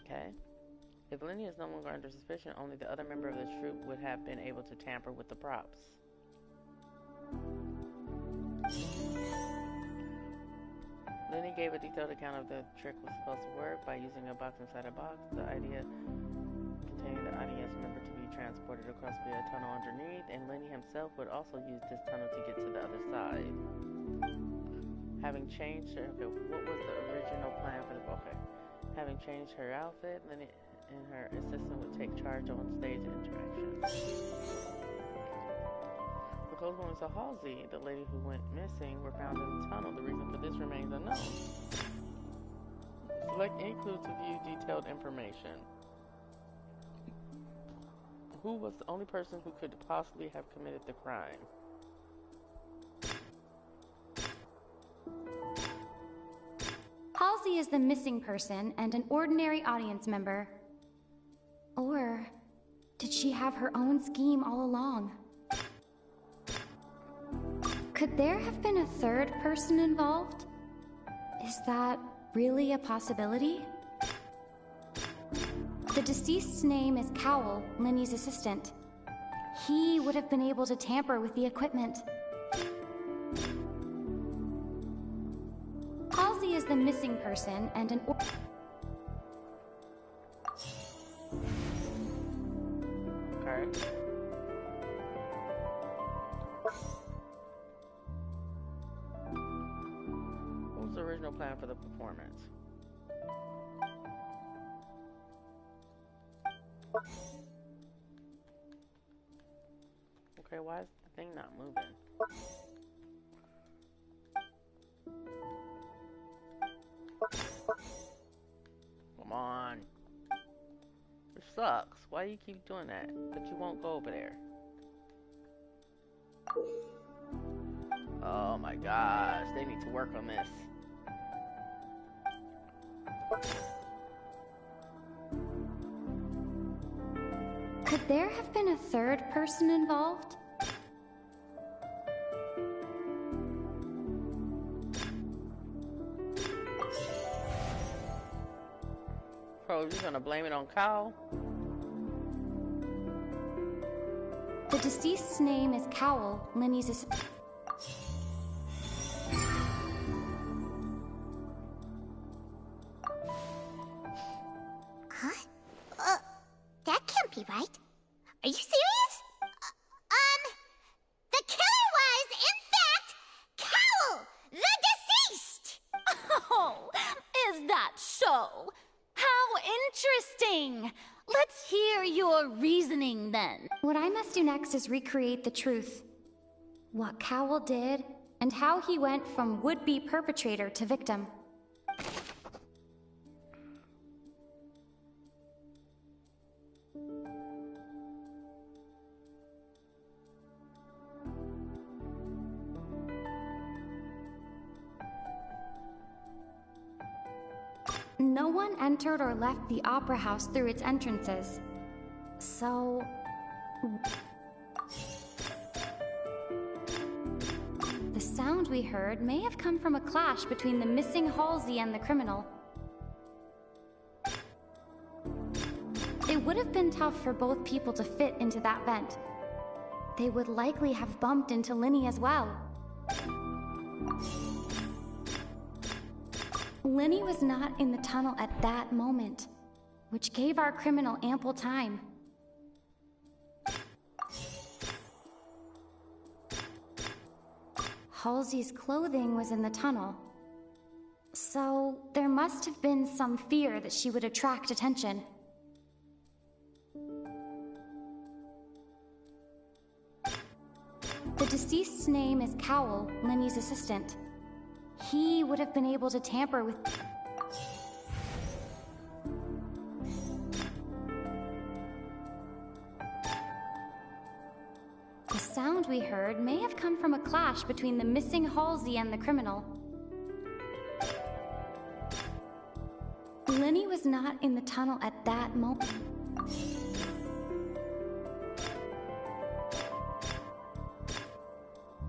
Okay. If Lenny is no longer under suspicion, only the other member of the troupe would have been able to tamper with the props. Lenny gave a detailed account of the trick was supposed to work by using a box inside a box. The idea containing the audience member to be transported across via a tunnel underneath, and Lenny himself would also use this tunnel to get to the other side. Having changed her... Okay, what was the original plan for the... Okay. Having changed her outfit, Lenny and her assistant would take charge on stage interactions. Close when we saw Halsey, the lady who went missing, were found in the tunnel. The reason for this remains unknown. Select any clue to view detailed information. Who was the only person who could possibly have committed the crime? Halsey is the missing person and an ordinary audience member. Or did she have her own scheme all along? Could there have been a third person involved? Is that really a possibility? The deceased's name is Cowell, Lenny's assistant. He would have been able to tamper with the equipment. Halsey is the missing person and an Okay. original plan for the performance. Okay, why is the thing not moving? Come on. This sucks. Why do you keep doing that? But you won't go over there. Oh my gosh, they need to work on this. Could there have been a third person involved? Bro, you gonna blame it on Kyle? The deceased's name is Cowell, Lenny's Huh? That can't be right. Are you serious? The killer was, in fact, Cowell, the deceased! Oh, is that so? How interesting! Let's hear your reasoning then. What I must do next is recreate the truth. What Cowell did, and how he went from would-be perpetrator to victim. No one entered or left the opera house through its entrances. So... the sound we heard may have come from a clash between the missing Halsey and the criminal. It would have been tough for both people to fit into that vent. They would likely have bumped into Linny as well. Linny was not in the tunnel at that moment, which gave our criminal ample time. Halsey's clothing was in the tunnel, so there must have been some fear that she would attract attention. The deceased's name is Cowell, Linny's assistant. He would have been able to tamper with... The sound we heard may have come from a clash between the missing Halsey and the criminal. Linny was not in the tunnel at that moment.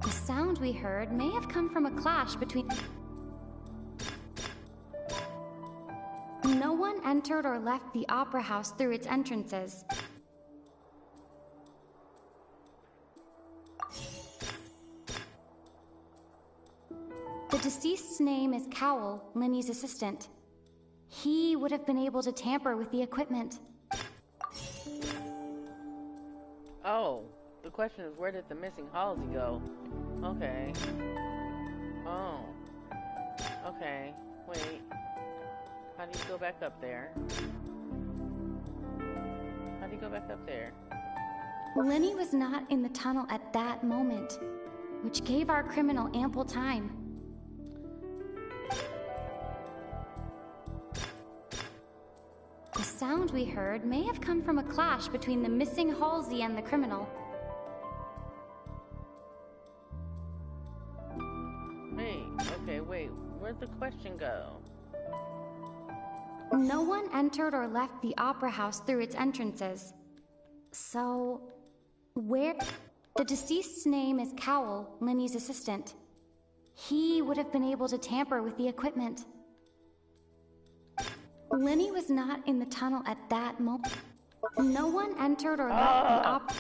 The sound we heard may have come from a clash between... No one entered or left the opera house through its entrances. The deceased's name is Cowell, Linny's assistant. He would have been able to tamper with the equipment. Oh, the question is, where did the missing Halsey go? Okay. Oh. Okay. Wait. How do you go back up there? How do you go back up there? Linny was not in the tunnel at that moment, which gave our criminal ample time. The sound we heard may have come from a clash between the missing Halsey and the criminal. Wait, where'd the question go? No one entered or left the opera house through its entrances. So, where... The deceased's name is Cowell, Linny's assistant. He would have been able to tamper with the equipment. Linny was not in the tunnel at that moment. No one entered or left the opera...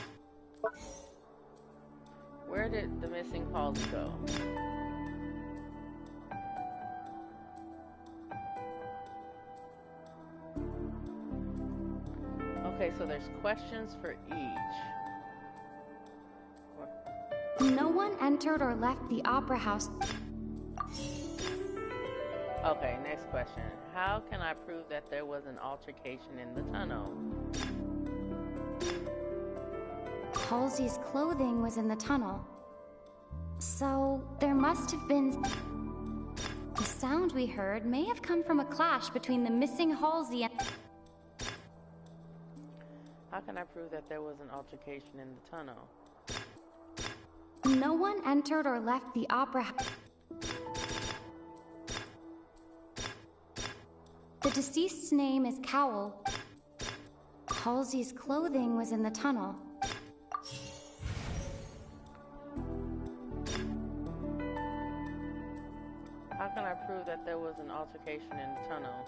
Where did the missing Halsey go? Okay, so there's questions for each. No one entered or left the opera house. Okay, next question. How can I prove that there was an altercation in the tunnel? Halsey's clothing was in the tunnel. So, there must have been... The sound we heard may have come from a clash between the missing Halsey and... How can I prove that there was an altercation in the tunnel? No one entered or left the opera house. The deceased's name is Cowell. Halsey's clothing was in the tunnel. How can I prove that there was an altercation in the tunnel?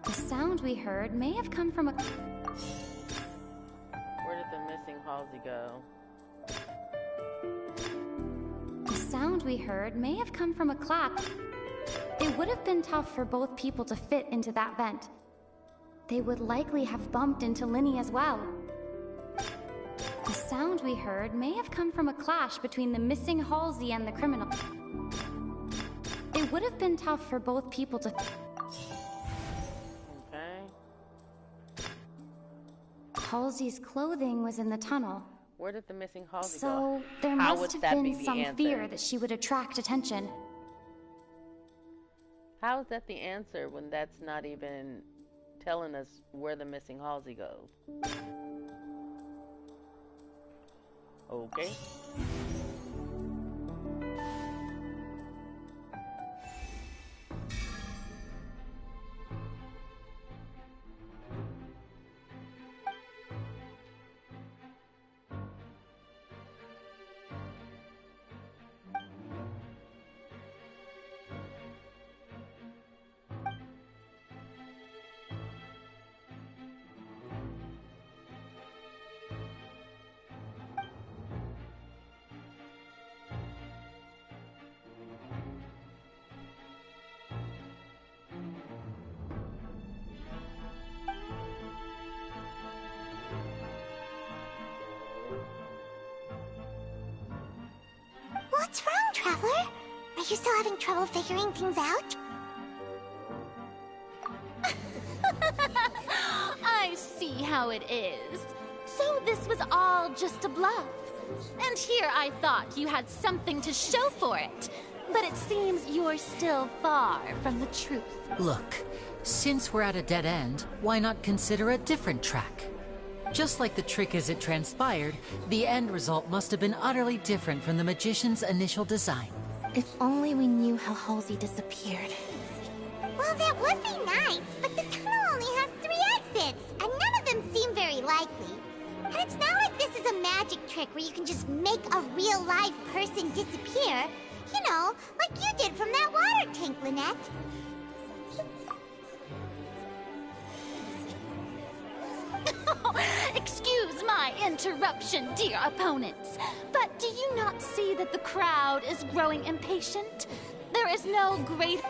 The sound we heard may have come from a... Where did the missing Halsey go? The sound we heard may have come from a clap. It would have been tough for both people to fit into that vent. They would likely have bumped into Linny as well. The sound we heard may have come from a clash between the missing Halsey and the criminal. It would have been tough for both people to... Okay. Halsey's clothing was in the tunnel. Where did the missing Halsey go? So, there How must would have that been be the some answer? fear that she would attract attention. How is that the answer when that's not even telling us where the missing Halsey goes? Okay. What's wrong, Traveler? Are you still having trouble figuring things out? I see how it is. So this was all just a bluff. And here I thought you had something to show for it. But it seems you're still far from the truth. Look, since we're at a dead end, why not consider a different track? Just like the trick as it transpired, the end result must have been utterly different from the magician's initial design. If only we knew how Halsey disappeared. Well, that would be nice, but the tunnel only has 3 exits, and none of them seem very likely. And it's not like this is a magic trick where you can just make a real live person disappear. You know, like you did from that water tank, Lynette. Excuse my interruption, dear opponents, but do you not see that the crowd is growing impatient? There is no great...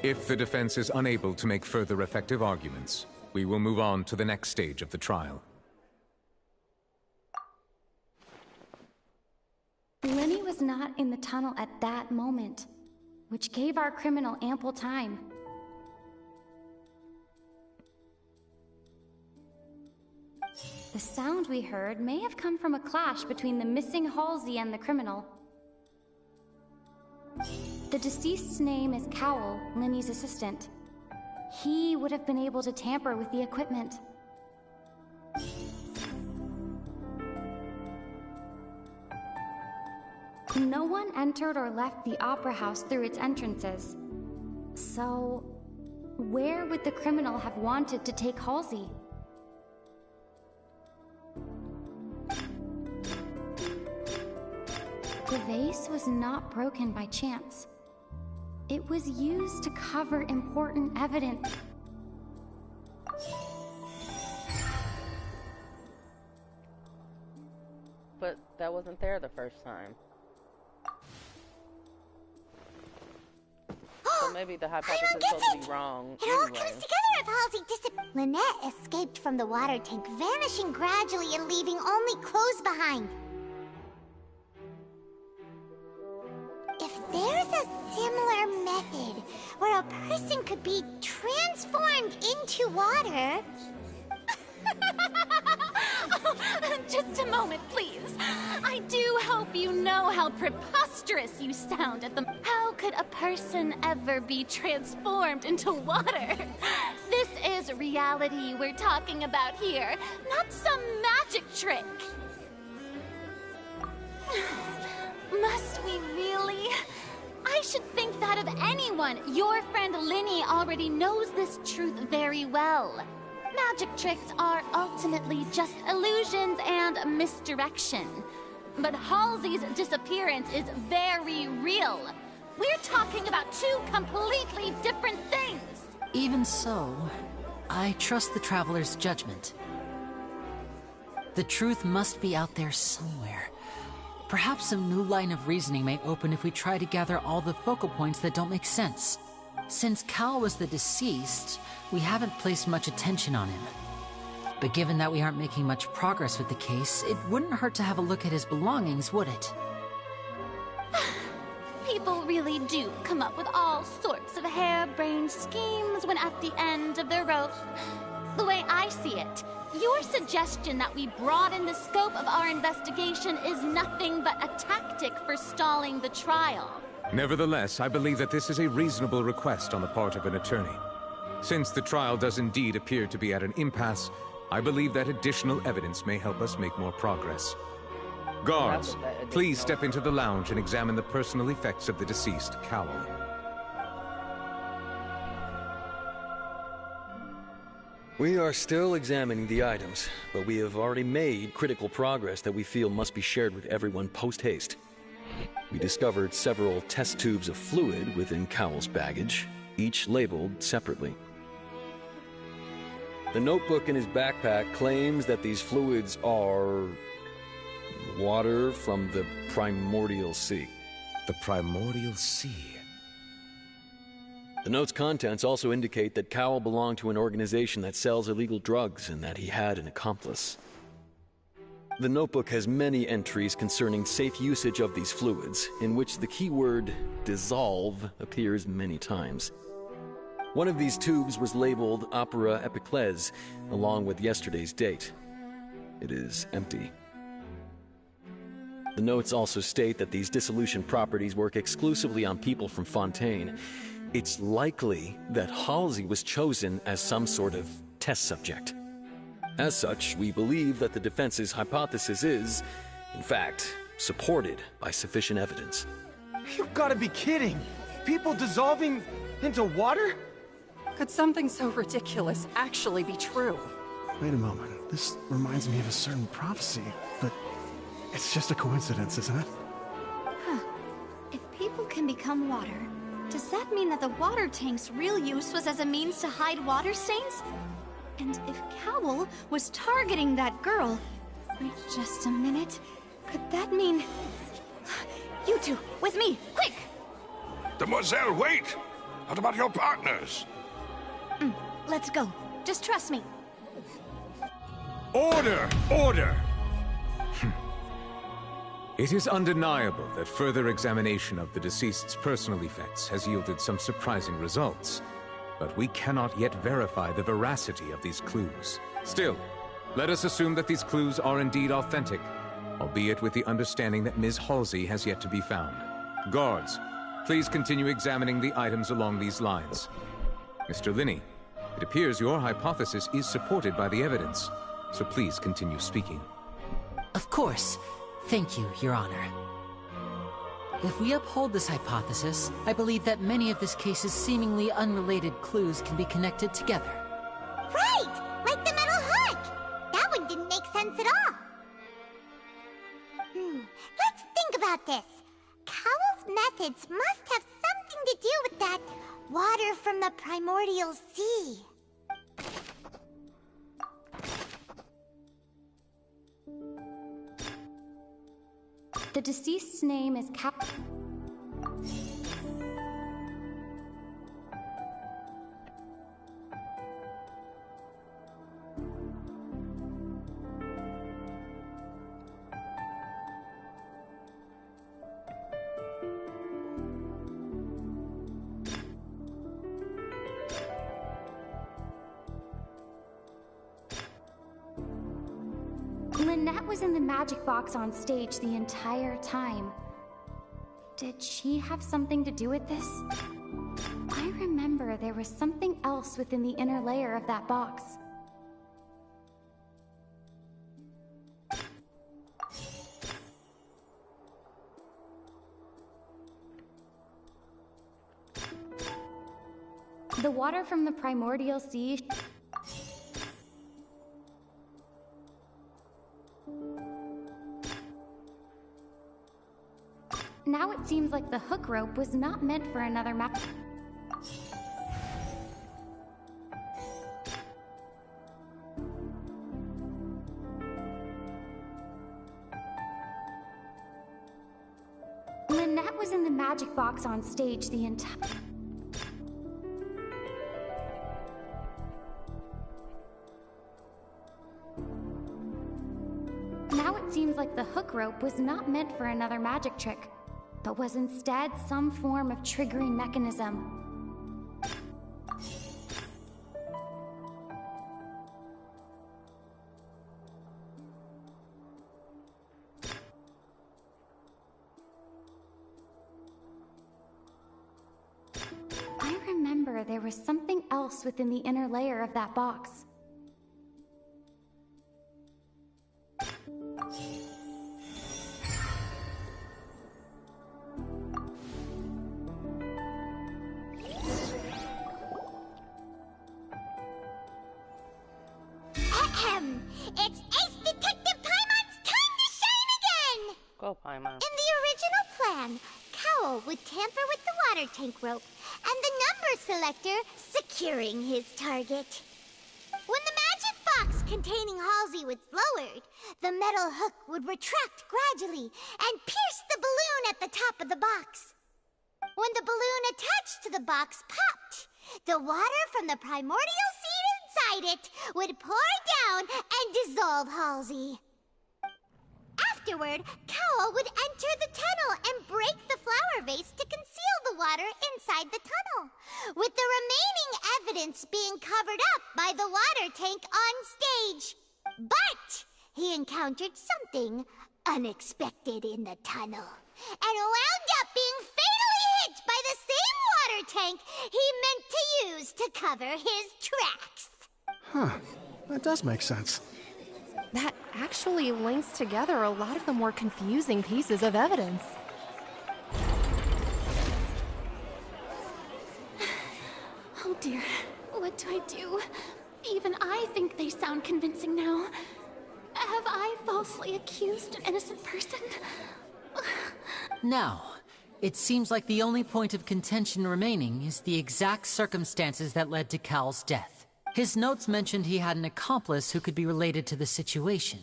If the defense is unable to make further effective arguments, we will move on to the next stage of the trial. Linny was not in the tunnel at that moment, which gave our criminal ample time. The sound we heard may have come from a clash between the missing Halsey and the criminal. The deceased's name is Cowell, Linny's assistant. He would have been able to tamper with the equipment. No one entered or left the opera house through its entrances. So, where would the criminal have wanted to take Halsey? The vase was not broken by chance. It was used to cover important evidence. But that wasn't there the first time. So maybe the hypothesis is supposed to be wrong It all anyway. comes together if Halsey Lynette escaped from the water tank, vanishing gradually and leaving only clothes behind. there's a similar method where a person could be transformed into water. Just a moment, please. I do hope you know how preposterous you sound at the... How could a person ever be transformed into water? This is reality we're talking about here, not some magic trick. Must we really? I should think that of anyone. Your friend Linny already knows this truth very well. Magic tricks are ultimately just illusions and misdirection. But Halsey's disappearance is very real. We're talking about two completely different things. Even so, I trust the Traveler's judgment. The truth must be out there somewhere. Perhaps some new line of reasoning may open if we try to gather all the focal points that don't make sense. Since Cal was the deceased, we haven't placed much attention on him. But given that we aren't making much progress with the case, it wouldn't hurt to have a look at his belongings, would it? People really do come up with all sorts of harebrained schemes when at the end of their rope. The way I see it, your suggestion that we broaden the scope of our investigation is nothing but a tactic for stalling the trial. Nevertheless, I believe that this is a reasonable request on the part of an attorney. Since the trial does indeed appear to be at an impasse, I believe that additional evidence may help us make more progress. Guards, please step into the lounge and examine the personal effects of the deceased, Cowell. We are still examining the items, but we have already made critical progress that we feel must be shared with everyone post-haste. We discovered several test tubes of fluid within Cowell's baggage, each labeled separately. The notebook in his backpack claims that these fluids are... water from the primordial sea. The primordial sea? The note's contents also indicate that Cowell belonged to an organization that sells illegal drugs and that he had an accomplice. The notebook has many entries concerning safe usage of these fluids, in which the keyword dissolve appears many times. One of these tubes was labeled Opera Epiclese, along with yesterday's date. It is empty. The notes also state that these dissolution properties work exclusively on people from Fontaine. It's likely that Halsey was chosen as some sort of test subject. As such, we believe that the defense's hypothesis is, in fact, supported by sufficient evidence. You've got to be kidding! People dissolving into water? Could something so ridiculous actually be true? Wait a moment. This reminds me of a certain prophecy, but it's just a coincidence, isn't it? Huh. If people can become water, does that mean that the water tank's real use was as a means to hide water stains? And if Cowell was targeting that girl... Wait just a minute. Could that mean... You two, with me, quick! Demoiselle, wait! What about your partners? Let's go. Just trust me. Order! Order! It is undeniable that further examination of the deceased's personal effects has yielded some surprising results. But we cannot yet verify the veracity of these clues. Still, let us assume that these clues are indeed authentic, albeit with the understanding that Ms. Halsey has yet to be found. Guards, please continue examining the items along these lines. Mr. Linney, it appears your hypothesis is supported by the evidence, so please continue speaking. Of course. Thank you, Your Honor. If we uphold this hypothesis, I believe that many of this case's seemingly unrelated clues can be connected together. Right! Like the metal hook! That one didn't make sense at all. Let's think about this. Cowell's methods must have something to do with that water from the primordial sea. The deceased's name is Lynette was in the magic box on stage the entire time. Did she have something to do with this? I remember there was something else within the inner layer of that box. The water from the primordial sea... Now it seems like the hook rope was not meant for another map. Lynette was in the magic box on stage the entire... Now it seems like the hook rope was not meant for another magic trick, but was instead some form of triggering mechanism. I remember there was something else within the inner layer of that box. It's Ace Detective Paimon's time to shine again! Go, Paimon. In the original plan, Cowl would tamper with the water tank rope and the number selector securing his target. When the magic box containing Halsey was lowered, the metal hook would retract gradually and pierce the balloon at the top of the box. When the balloon attached to the box popped, the water from the primordial seed inside it would pour down and dissolve Halsey. Afterward, Cowl would enter the tunnel and break the flower vase to conceal the water inside the tunnel, with the remaining evidence being covered up by the water tank on stage. But he encountered something unexpected in the tunnel and wound up being fatally hit by the same water tank he meant to use to cover his tracks. Huh. That does make sense. That actually links together a lot of the more confusing pieces of evidence. Oh dear, what do I do? Even I think they sound convincing now. Have I falsely accused an innocent person? Now, it seems like the only point of contention remaining is the exact circumstances that led to Cowl's death. His notes mentioned he had an accomplice who could be related to the situation.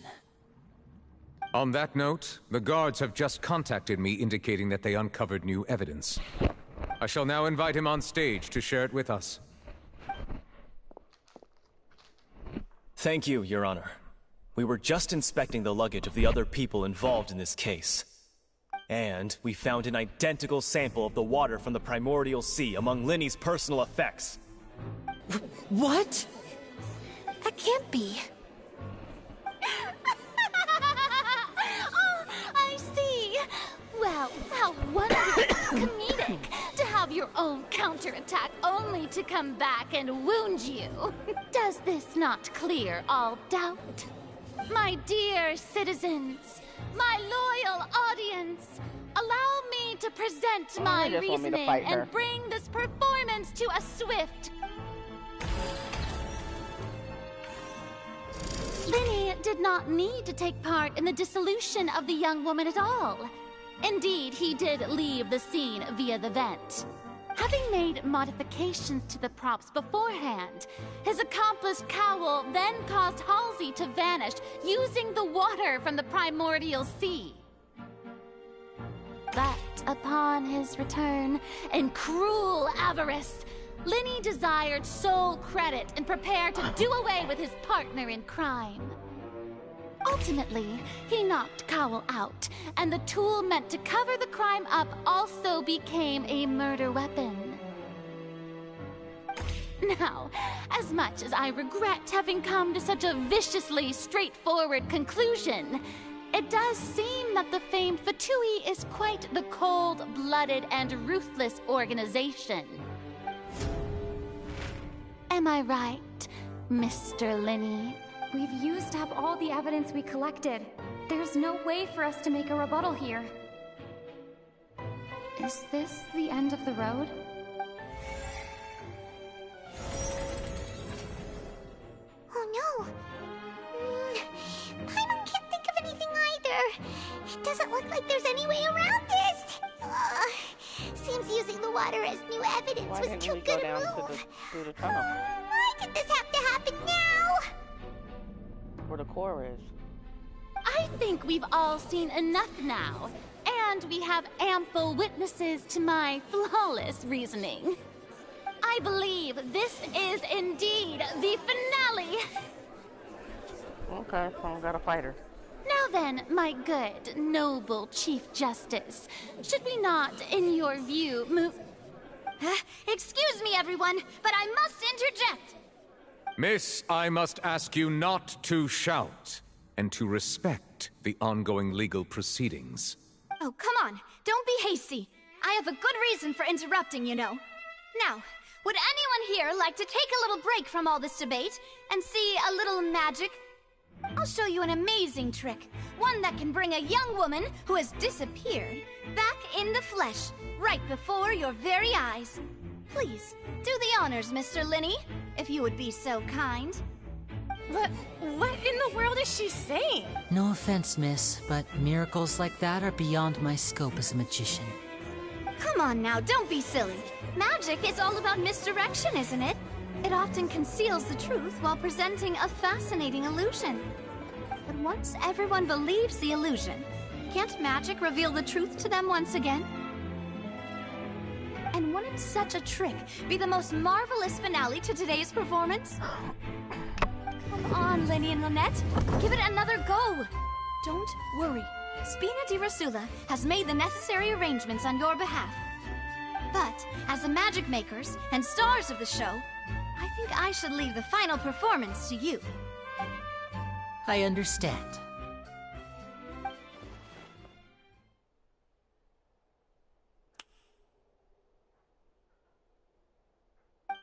On that note, the guards have just contacted me indicating that they uncovered new evidence. I shall now invite him on stage to share it with us. Thank you, Your Honor. We were just inspecting the luggage of the other people involved in this case. And we found an identical sample of the water from the primordial sea among Linny's personal effects. What? That can't be. Oh, I see. Well, how wonderfully comedic to have your own counterattack only to come back and wound you. Does this not clear all doubt? My dear citizens, my loyal audience, allow me to present my reasoning and bring this performance to a swift... Linny did not need to take part in the dissolution of the young woman at all. Indeed, he did leave the scene via the vent. Having made modifications to the props beforehand, his accomplice Cowl then caused Halsey to vanish using the water from the primordial sea. But upon his return, in cruel avarice, Linny desired sole credit and prepared to do away with his partner in crime. Ultimately, he knocked Cowl out, and the tool meant to cover the crime up also became a murder weapon. Now, as much as I regret having come to such a viciously straightforward conclusion, it does seem that the famed Fatui is quite the cold-blooded and ruthless organization. Am I right, Mr. Linny? We've used up all the evidence we collected. There's no way for us to make a rebuttal here. Is this the end of the road? Oh no! Paimon can't think of anything either. It doesn't look like there's any way around this. Seems using the water as new evidence Why was didn't too we good go a down move. to the tunnel Why did this have to happen now? where the core is? I think we've all seen enough now, and we have ample witnesses to my flawless reasoning. I believe this is indeed the finale. Okay, so we gotta fight her. Now then, my good, noble Chief Justice, should we not, in your view, move... Excuse me, everyone, but I must interject. Miss, I must ask you not to shout, and to respect the ongoing legal proceedings. Oh, come on. Don't be hasty. I have a good reason for interrupting, you know. Now, would anyone here like to take a little break from all this debate and see a little magic? I'll show you an amazing trick. One that can bring a young woman who has disappeared back in the flesh, right before your very eyes. Please, do the honors, Mr. Linny, if you would be so kind. What in the world is she saying? No offense, miss, but miracles like that are beyond my scope as a magician. Come on now, don't be silly. Magic is all about misdirection, isn't it? It often conceals the truth while presenting a fascinating illusion. But once everyone believes the illusion, can't magic reveal the truth to them once again? And wouldn't such a trick be the most marvelous finale to today's performance? Come on, Lenny and Lynette. Give it another go. Don't worry. Spina di Rasula has made the necessary arrangements on your behalf. But, as the magic makers and stars of the show, I think I should leave the final performance to you. I understand.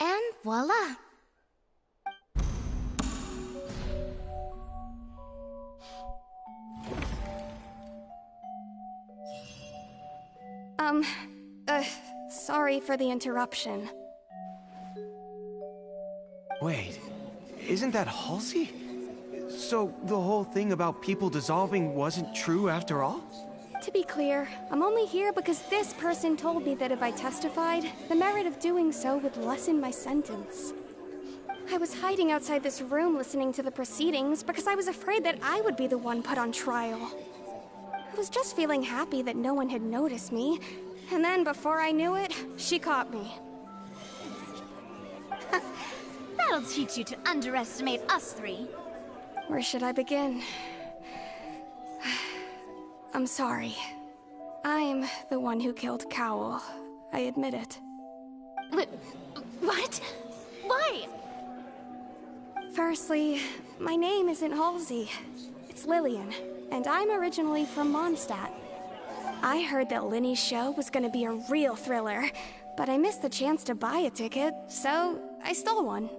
And voila! Sorry for the interruption. Wait, isn't that Halsey? So the whole thing about people dissolving wasn't true after all? To be clear, I'm only here because this person told me that if I testified, the merit of doing so would lessen my sentence. I was hiding outside this room listening to the proceedings because I was afraid that I would be the one put on trial. I was just feeling happy that no one had noticed me, and then before I knew it, she caught me. That'll teach you to underestimate us three. Where should I begin? I'm sorry. I'm the one who killed Cowl. I admit it. What? Why? Firstly, my name isn't Halsey. It's Lillian, and I'm originally from Mondstadt. I heard that Linny's show was gonna be a real thriller, but I missed the chance to buy a ticket, so I stole one.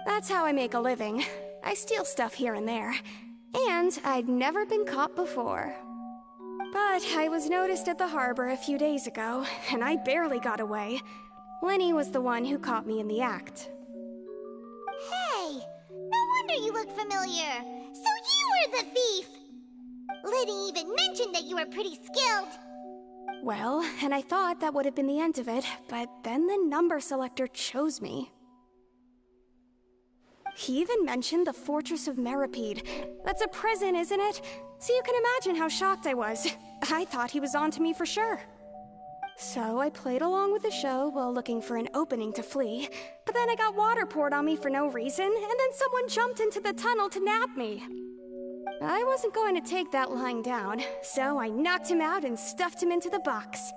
That's how I make a living. I steal stuff here and there. And I'd never been caught before. But I was noticed at the harbor a few days ago, and I barely got away. Linny was the one who caught me in the act. Hey, no wonder you look familiar. So you were the thief! Liddy even mentioned that you were pretty skilled. Well, and I thought that would have been the end of it, but then the number selector chose me. He even mentioned the Fortress of Meripede. That's a prison, isn't it? So you can imagine how shocked I was. I thought he was onto me for sure. So I played along with the show while looking for an opening to flee, but then I got water poured on me for no reason, and then someone jumped into the tunnel to nab me. I wasn't going to take that lying down, so I knocked him out and stuffed him into the box.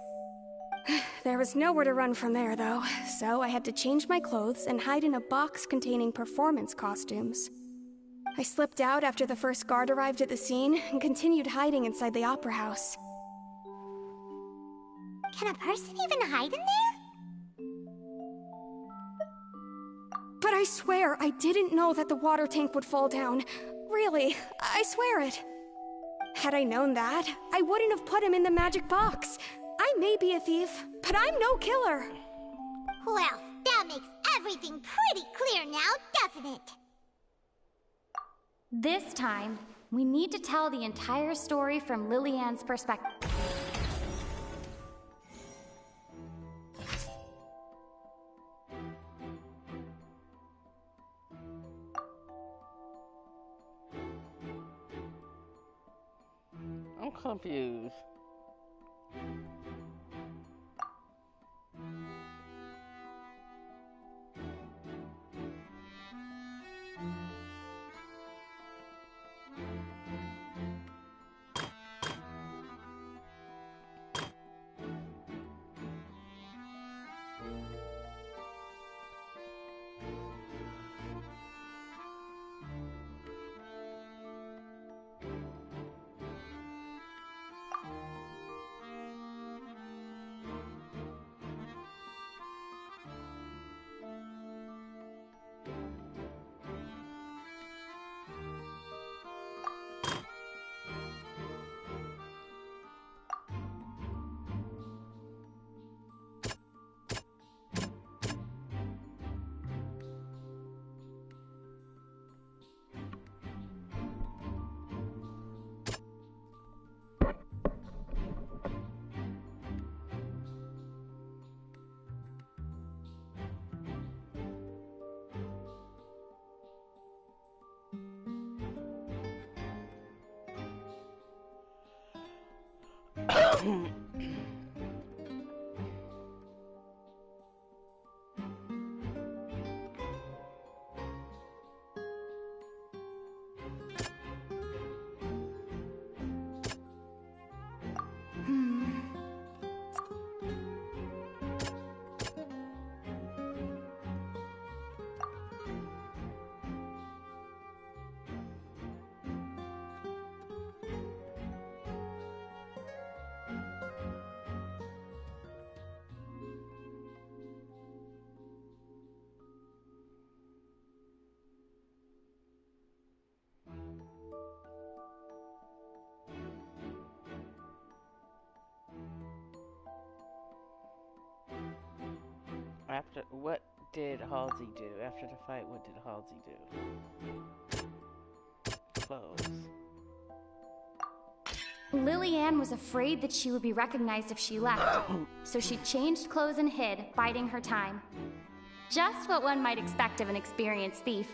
There was nowhere to run from there, though, so I had to change my clothes and hide in a box containing performance costumes. I slipped out after the first guard arrived at the scene and continued hiding inside the opera house. Can a person even hide in there? But I swear, I didn't know that the water tank would fall down. Really, I swear it. Had I known that, I wouldn't have put him in the magic box. I may be a thief, but I'm no killer. Well, that makes everything pretty clear now, doesn't it? This time, we need to tell the entire story from Lillian's perspective. I'm confused. After what did Halsey do? After the fight, what did Halsey do? Clothes. Lillian was afraid that she would be recognized if she left, so she changed clothes and hid, biding her time. Just what one might expect of an experienced thief.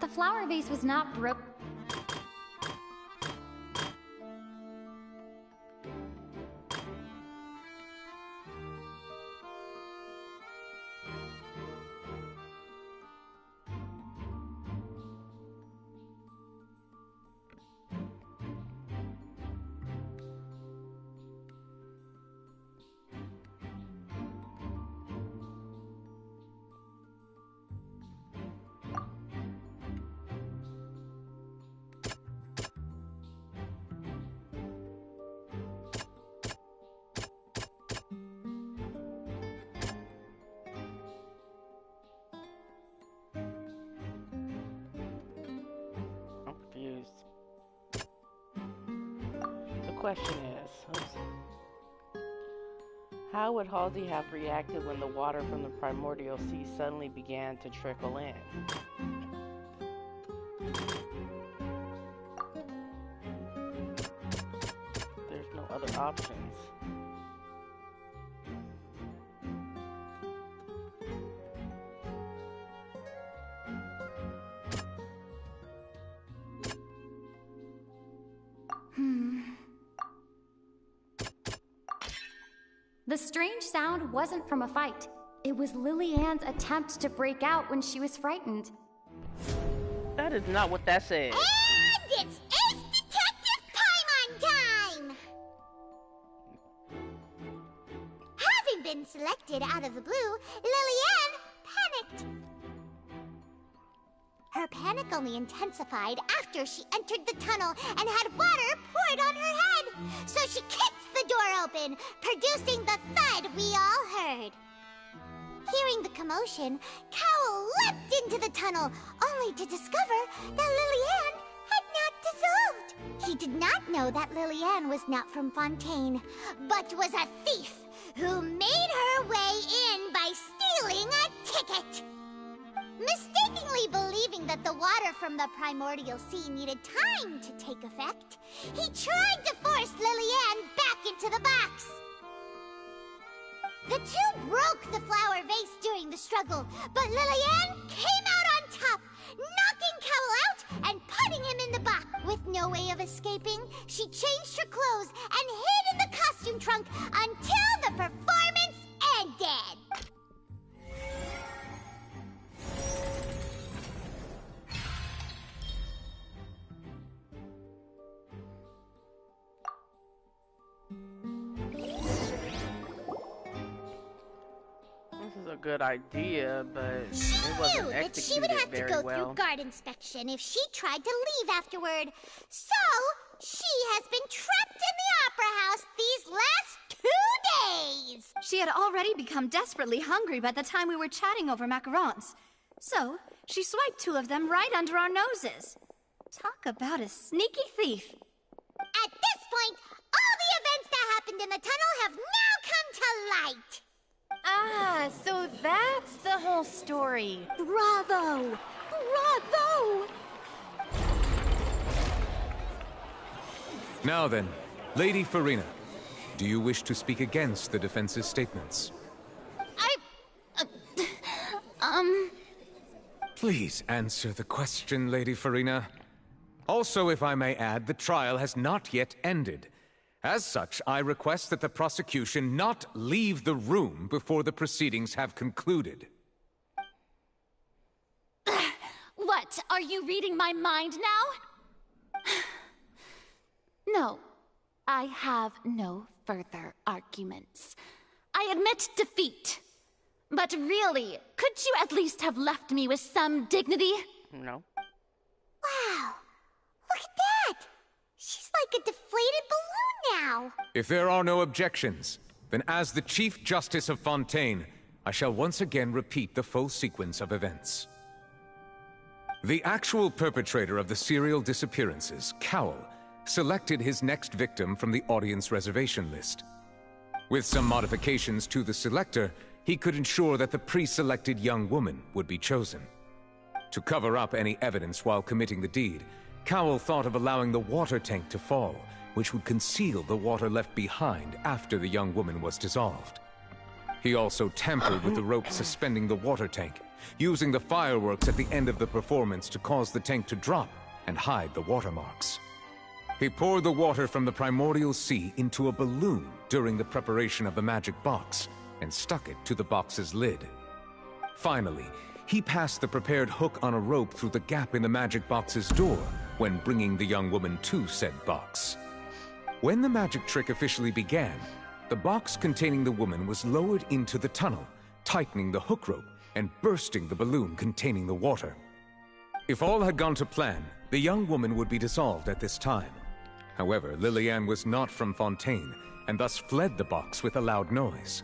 The flower vase was not broke. The question is, how would Halsey have reacted when the water from the primordial sea suddenly began to trickle in? There's no other options. The strange sound wasn't from a fight. It was Lily-Ann's attempt to break out when she was frightened. That is not what that said. And it's Ace Detective Paimon time! Having been selected out of the blue, Lily-Ann panicked. Her panic only intensified after she entered the tunnel and had water poured on her head. So she kicked the door open, producing the thud we all heard. Hearing the commotion, Cowl leapt into the tunnel, only to discover that Lily-Ann had not dissolved. He did not know that Lily-Ann was not from Fontaine, but was a thief who made her way in by stealing a ticket. Mistakenly believing that the water from the primordial sea needed time to take effect, he tried to force Lily-Ann back into the box. The two broke the flower vase during the struggle, but Lily-Ann came out on top, knocking Cowl out and putting him in the box. With no way of escaping, she changed her clothes and hid in the costume trunk until the performance ended. A good idea, but it She wasn't knew that executed she would have to very go well. through guard inspection if she tried to leave afterward. So, she has been trapped in the Opera House these last 2 days. She had already become desperately hungry by the time we were chatting over macarons. So, she swiped 2 of them right under our noses. Talk about a sneaky thief. At this point, all the events that happened in the tunnel have now come to light. Ah, so that's the whole story. Bravo! Bravo! Now then, Lady Farina, do you wish to speak against the defense's statements? Please answer the question, Lady Farina. Also, if I may add, the trial has not yet ended. As such, I request that the prosecution not leave the room before the proceedings have concluded. What? Are you reading my mind now? No, I have no further arguments. I admit defeat. But really, could you at least have left me with some dignity? No. Wow, look at that! She's like a deflated balloon now. If there are no objections, then as the Chief Justice of Fontaine, I shall once again repeat the full sequence of events. The actual perpetrator of the serial disappearances, Cowl, selected his next victim from the audience reservation list. With some modifications to the selector, he could ensure that the pre-selected young woman would be chosen. To cover up any evidence while committing the deed, Cowl thought of allowing the water tank to fall, which would conceal the water left behind after the young woman was dissolved. He also tampered with the rope suspending the water tank, using the fireworks at the end of the performance to cause the tank to drop and hide the watermarks. He poured the water from the primordial sea into a balloon during the preparation of the magic box and stuck it to the box's lid. Finally, he passed the prepared hook on a rope through the gap in the magic box's door when bringing the young woman to said box. When the magic trick officially began, the box containing the woman was lowered into the tunnel, tightening the hook rope and bursting the balloon containing the water. If all had gone to plan, the young woman would be dissolved at this time. However, Lily-Ann was not from Fontaine and thus fled the box with a loud noise.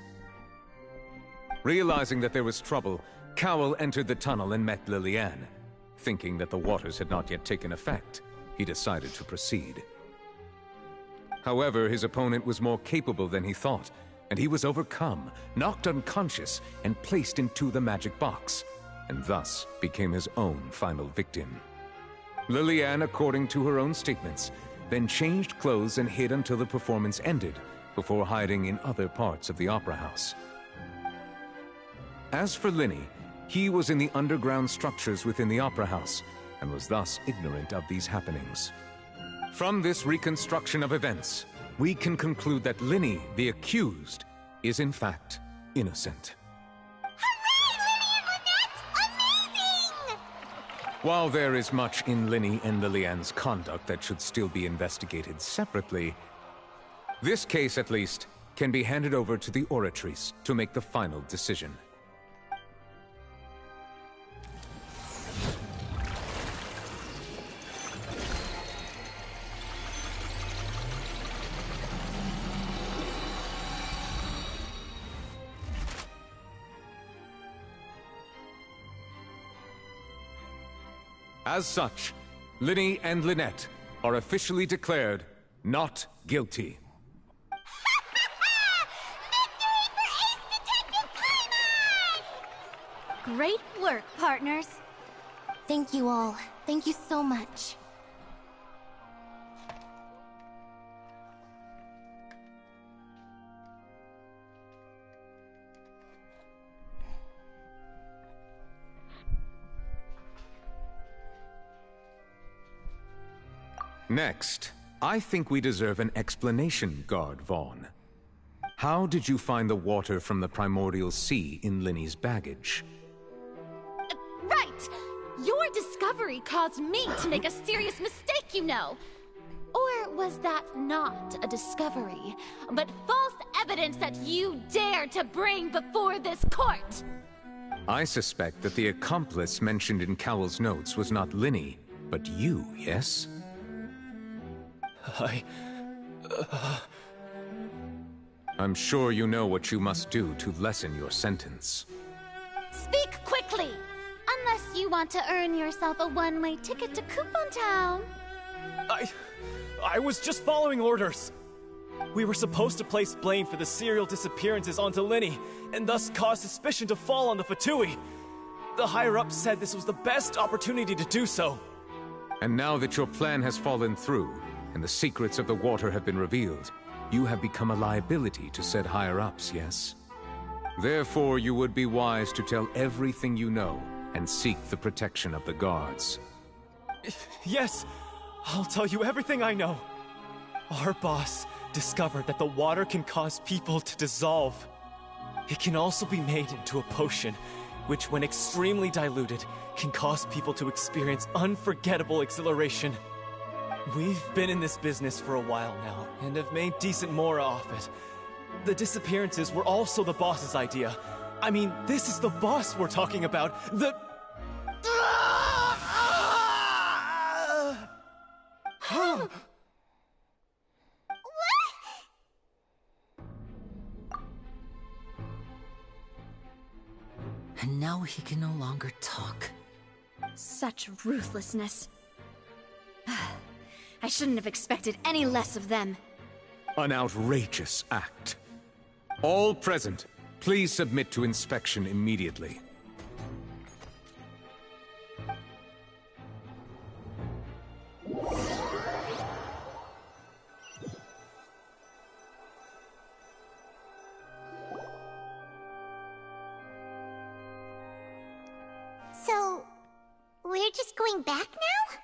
Realizing that there was trouble, Cowl entered the tunnel and met Lily-Ann. Thinking that the waters had not yet taken effect, he decided to proceed. However, his opponent was more capable than he thought, and he was overcome, knocked unconscious, and placed into the magic box, and thus became his own final victim. Lily-Ann, according to her own statements, then changed clothes and hid until the performance ended, before hiding in other parts of the opera house. As for Linny, he was in the underground structures within the opera house, and was thus ignorant of these happenings. From this reconstruction of events, we can conclude that Linny, the accused, is in fact innocent. While there is much in Lyney and Lillian's conduct that should still be investigated separately, this case, at least, can be handed over to the Oratrice to make the final decision. As such, Lyney and Lynette are officially declared not guilty. Great work, partners. Thank you all. Thank you so much. Next, I think we deserve an explanation, Guard Vaughn. How did you find the water from the primordial sea in Lyney's baggage? Right! Your discovery caused me to make a serious mistake, you know. Or was that not a discovery, but false evidence that you dared to bring before this court? I suspect that the accomplice mentioned in Cowell's notes was not Lyney, but you, yes? I'm sure you know what you must do to lessen your sentence. Speak quickly! Unless you want to earn yourself a one-way ticket to Coupon Town. I was just following orders. We were supposed to place blame for the serial disappearances onto Lyney, and thus cause suspicion to fall on the Fatui. The higher-ups said this was the best opportunity to do so. And now that your plan has fallen through, and the secrets of the water have been revealed, you have become a liability to said higher-ups, yes? Therefore, you would be wise to tell everything you know and seek the protection of the guards. Yes, I'll tell you everything I know. Our boss discovered that the water can cause people to dissolve. It can also be made into a potion, which when extremely diluted, can cause people to experience unforgettable exhilaration. We've been in this business for a while now, and have made decent more off it. The disappearances were also the boss's idea. I mean, this is the boss we're talking about. The... And now he can no longer talk. Such ruthlessness. I shouldn't have expected any less of them. An outrageous act. All present, please submit to inspection immediately. So, we're just going back now?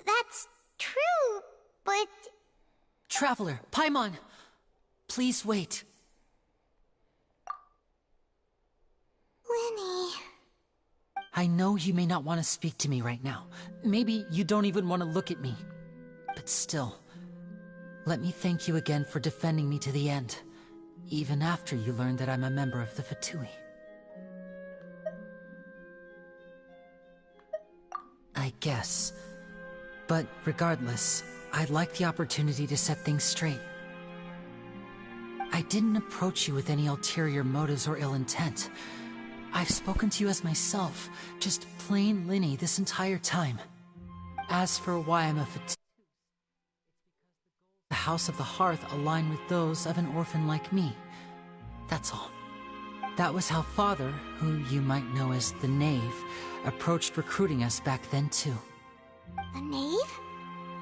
That's true, but... Traveler, Paimon! Please wait. Lyney... I know you may not want to speak to me right now. Maybe you don't even want to look at me. But still, let me thank you again for defending me to the end, even after you learned that I'm a member of the Fatui. I guess. But regardless, I'd like the opportunity to set things straight. I didn't approach you with any ulterior motives or ill intent. I've spoken to you as myself, just plain Lyney this entire time. As for why I'm a Fatui, the House of the Hearth align with those of an orphan like me. That's all. That was how Father, who you might know as the Knave, approached recruiting us back then too. The Knave?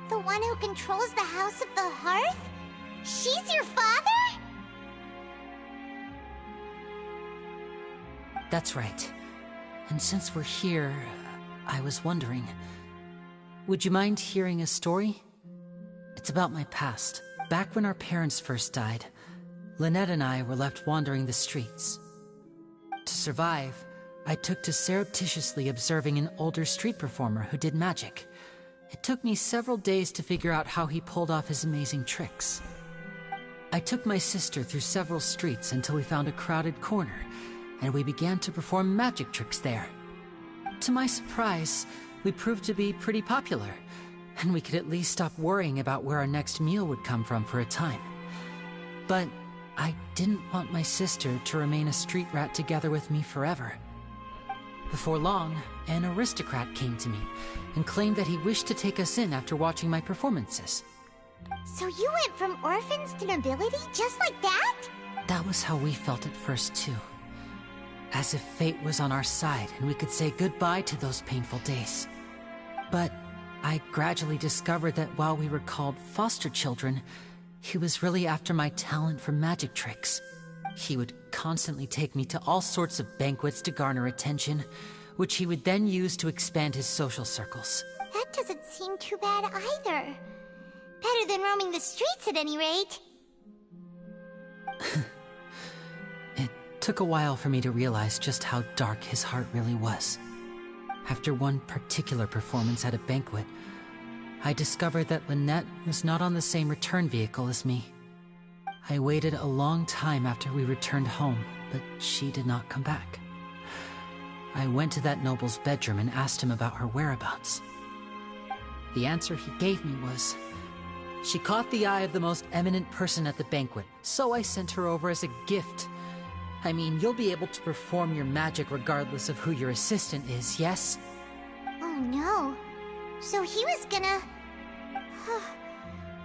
The one who controls the House of the Hearth? She's your father? That's right. And since we're here, I was wondering, would you mind hearing a story? It's about my past. Back when our parents first died, Lynette and I were left wandering the streets. To survive, I took to surreptitiously observing an older street performer who did magic. It took me several days to figure out how he pulled off his amazing tricks. I took my sister through several streets until we found a crowded corner, and we began to perform magic tricks there. To my surprise, we proved to be pretty popular, and we could at least stop worrying about where our next meal would come from for a time. But I didn't want my sister to remain a street rat together with me forever. Before long, an aristocrat came to me and claimed that he wished to take us in after watching my performances. So you went from orphans to nobility just like that? That was how we felt at first, too. As if fate was on our side and we could say goodbye to those painful days. But I gradually discovered that while we were called foster children, he was really after my talent for magic tricks. He would constantly take me to all sorts of banquets to garner attention, which he would then use to expand his social circles. That doesn't seem too bad either. Better than roaming the streets at any rate. It took a while for me to realize just how dark his heart really was. After one particular performance at a banquet, I discovered that Lynette was not on the same return vehicle as me. I waited a long time after we returned home, but she did not come back. I went to that noble's bedroom and asked him about her whereabouts. The answer he gave me was, she caught the eye of the most eminent person at the banquet, so I sent her over as a gift. I mean, you'll be able to perform your magic regardless of who your assistant is, yes? Oh no. So he was gonna...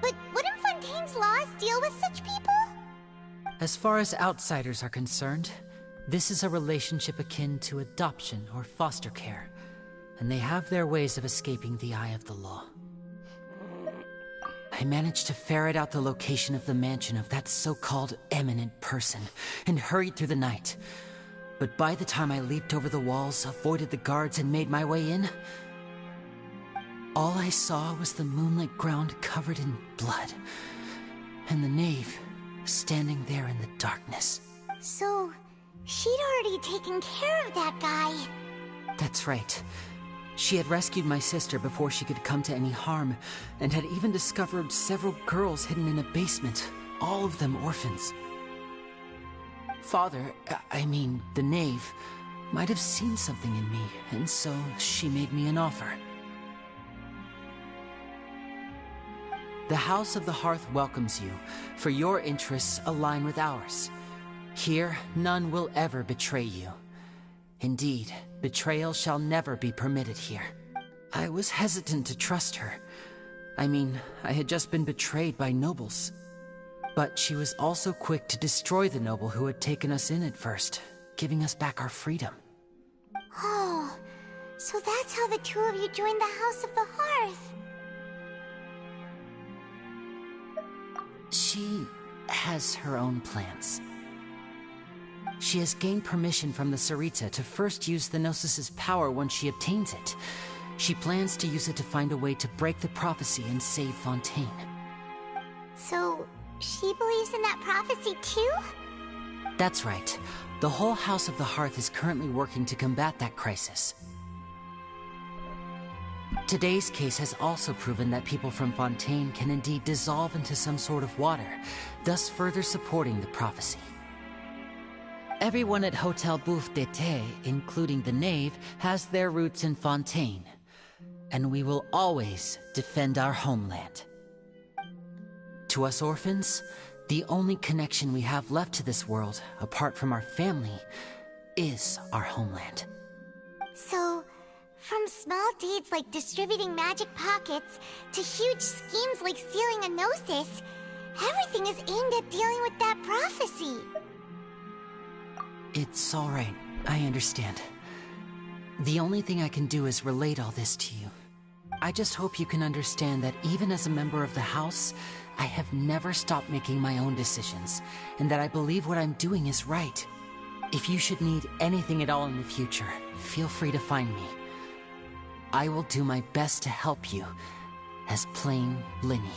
But wouldn't Fontaine's laws deal with such people? As far as outsiders are concerned, this is a relationship akin to adoption or foster care, and they have their ways of escaping the eye of the law. I managed to ferret out the location of the mansion of that so-called eminent person and hurried through the night. But by the time I leaped over the walls, avoided the guards, and made my way in, all I saw was the moonlit ground covered in blood, and the knave standing there in the darkness. So, she'd already taken care of that guy. That's right. She had rescued my sister before she could come to any harm, and had even discovered several girls hidden in a basement, all of them orphans. Father, I mean, the knave, might have seen something in me, and so she made me an offer. The House of the Hearth welcomes you, for your interests align with ours. Here, none will ever betray you. Indeed, betrayal shall never be permitted here. I was hesitant to trust her. I mean, I had just been betrayed by nobles. But she was also quick to destroy the noble who had taken us in at first, giving us back our freedom. Oh, so that's how the two of you joined the House of the Hearth. She has her own plans. She has gained permission from the Sarita to first use the Gnosis' power once she obtains it. She plans to use it to find a way to break the prophecy and save Fontaine. So, she believes in that prophecy too? That's right. The whole House of the Hearth is currently working to combat that crisis. Today's case has also proven that people from Fontaine can indeed dissolve into some sort of water, thus further supporting the prophecy. Everyone at Hotel Bouffe d'été, including the knave, has their roots in Fontaine, and we will always defend our homeland. To us orphans, the only connection we have left to this world, apart from our family, is our homeland. So, from small deeds like distributing magic pockets to huge schemes like stealing a Gnosis, everything is aimed at dealing with that prophecy. It's all right. I understand. The only thing I can do is relate all this to you. I just hope you can understand that even as a member of the House, I have never stopped making my own decisions, and that I believe what I'm doing is right. If you should need anything at all in the future, feel free to find me. I will do my best to help you, as plain Linny.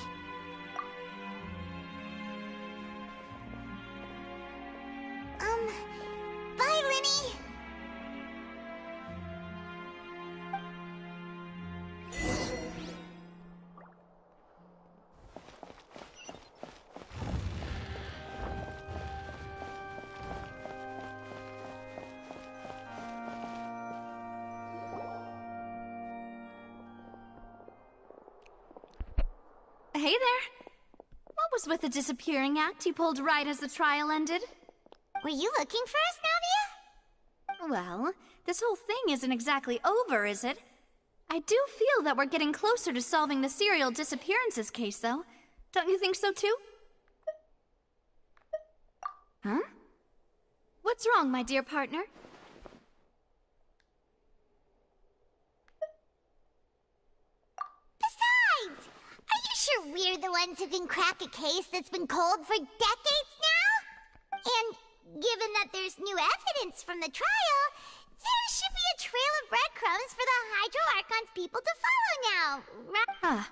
Hey there! What was with the disappearing act you pulled right as the trial ended? Were you looking for us, Navia? Well, this whole thing isn't exactly over, is it? I do feel that we're getting closer to solving the serial disappearances case, though. Don't you think so, too? Huh? What's wrong, my dear partner? Besides, are you sure we're the ones who can crack a case that's been cold for decades now? And given that there's new evidence from the trial, there should be a trail of breadcrumbs for the Hydro Archon's people to follow now, right? Ah.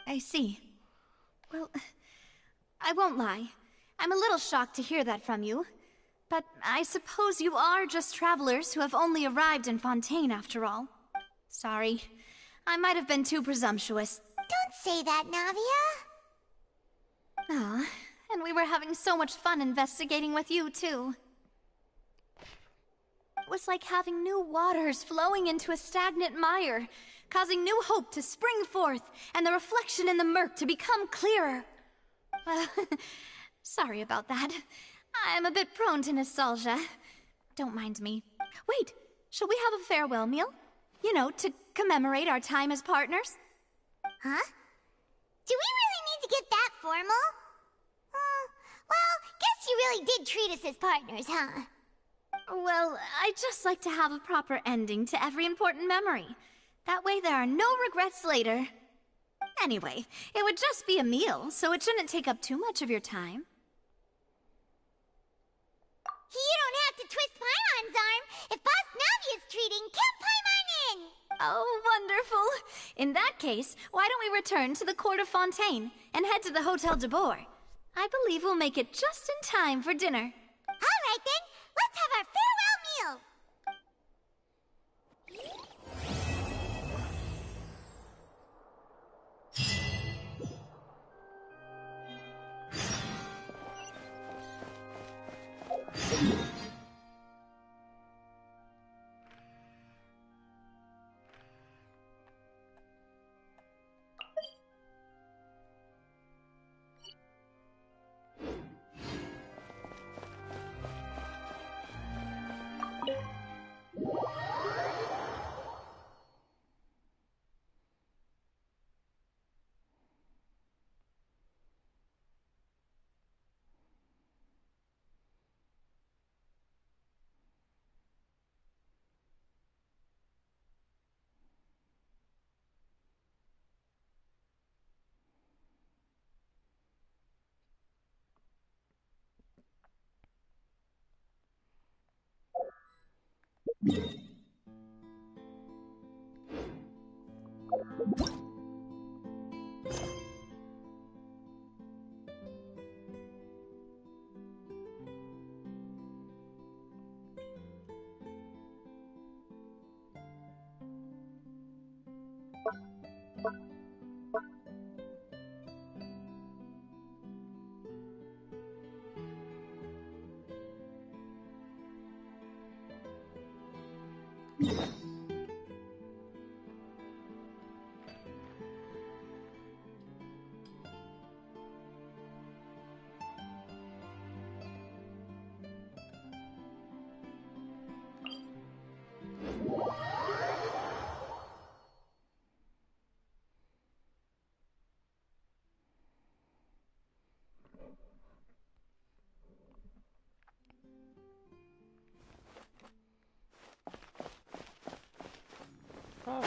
I see. Well, I won't lie. I'm a little shocked to hear that from you. But I suppose you are just travelers who have only arrived in Fontaine after all. Sorry. I might have been too presumptuous. Don't say that, Navia. Ah, and we were having so much fun investigating with you, too. It was like having new waters flowing into a stagnant mire, causing new hope to spring forth, and the reflection in the murk to become clearer. Well, sorry about that. I'm a bit prone to nostalgia. Don't mind me. Wait, shall we have a farewell meal? You know, to commemorate our time as partners? Huh? Do we really need to get that formal? Well, guess you really did treat us as partners, huh? Well, I'd just like to have a proper ending to every important memory. That way there are no regrets later. Anyway, it would just be a meal, so it shouldn't take up too much of your time. You don't have to twist Paimon's arm. If Boss Navia's treating, count Paimon in! Oh, wonderful. In that case, why don't we return to the Court of Fontaine and head to the Hotel de Boer? I believe we'll make it just in time for dinner. All right, then. Let's have our farewell meal. Oh,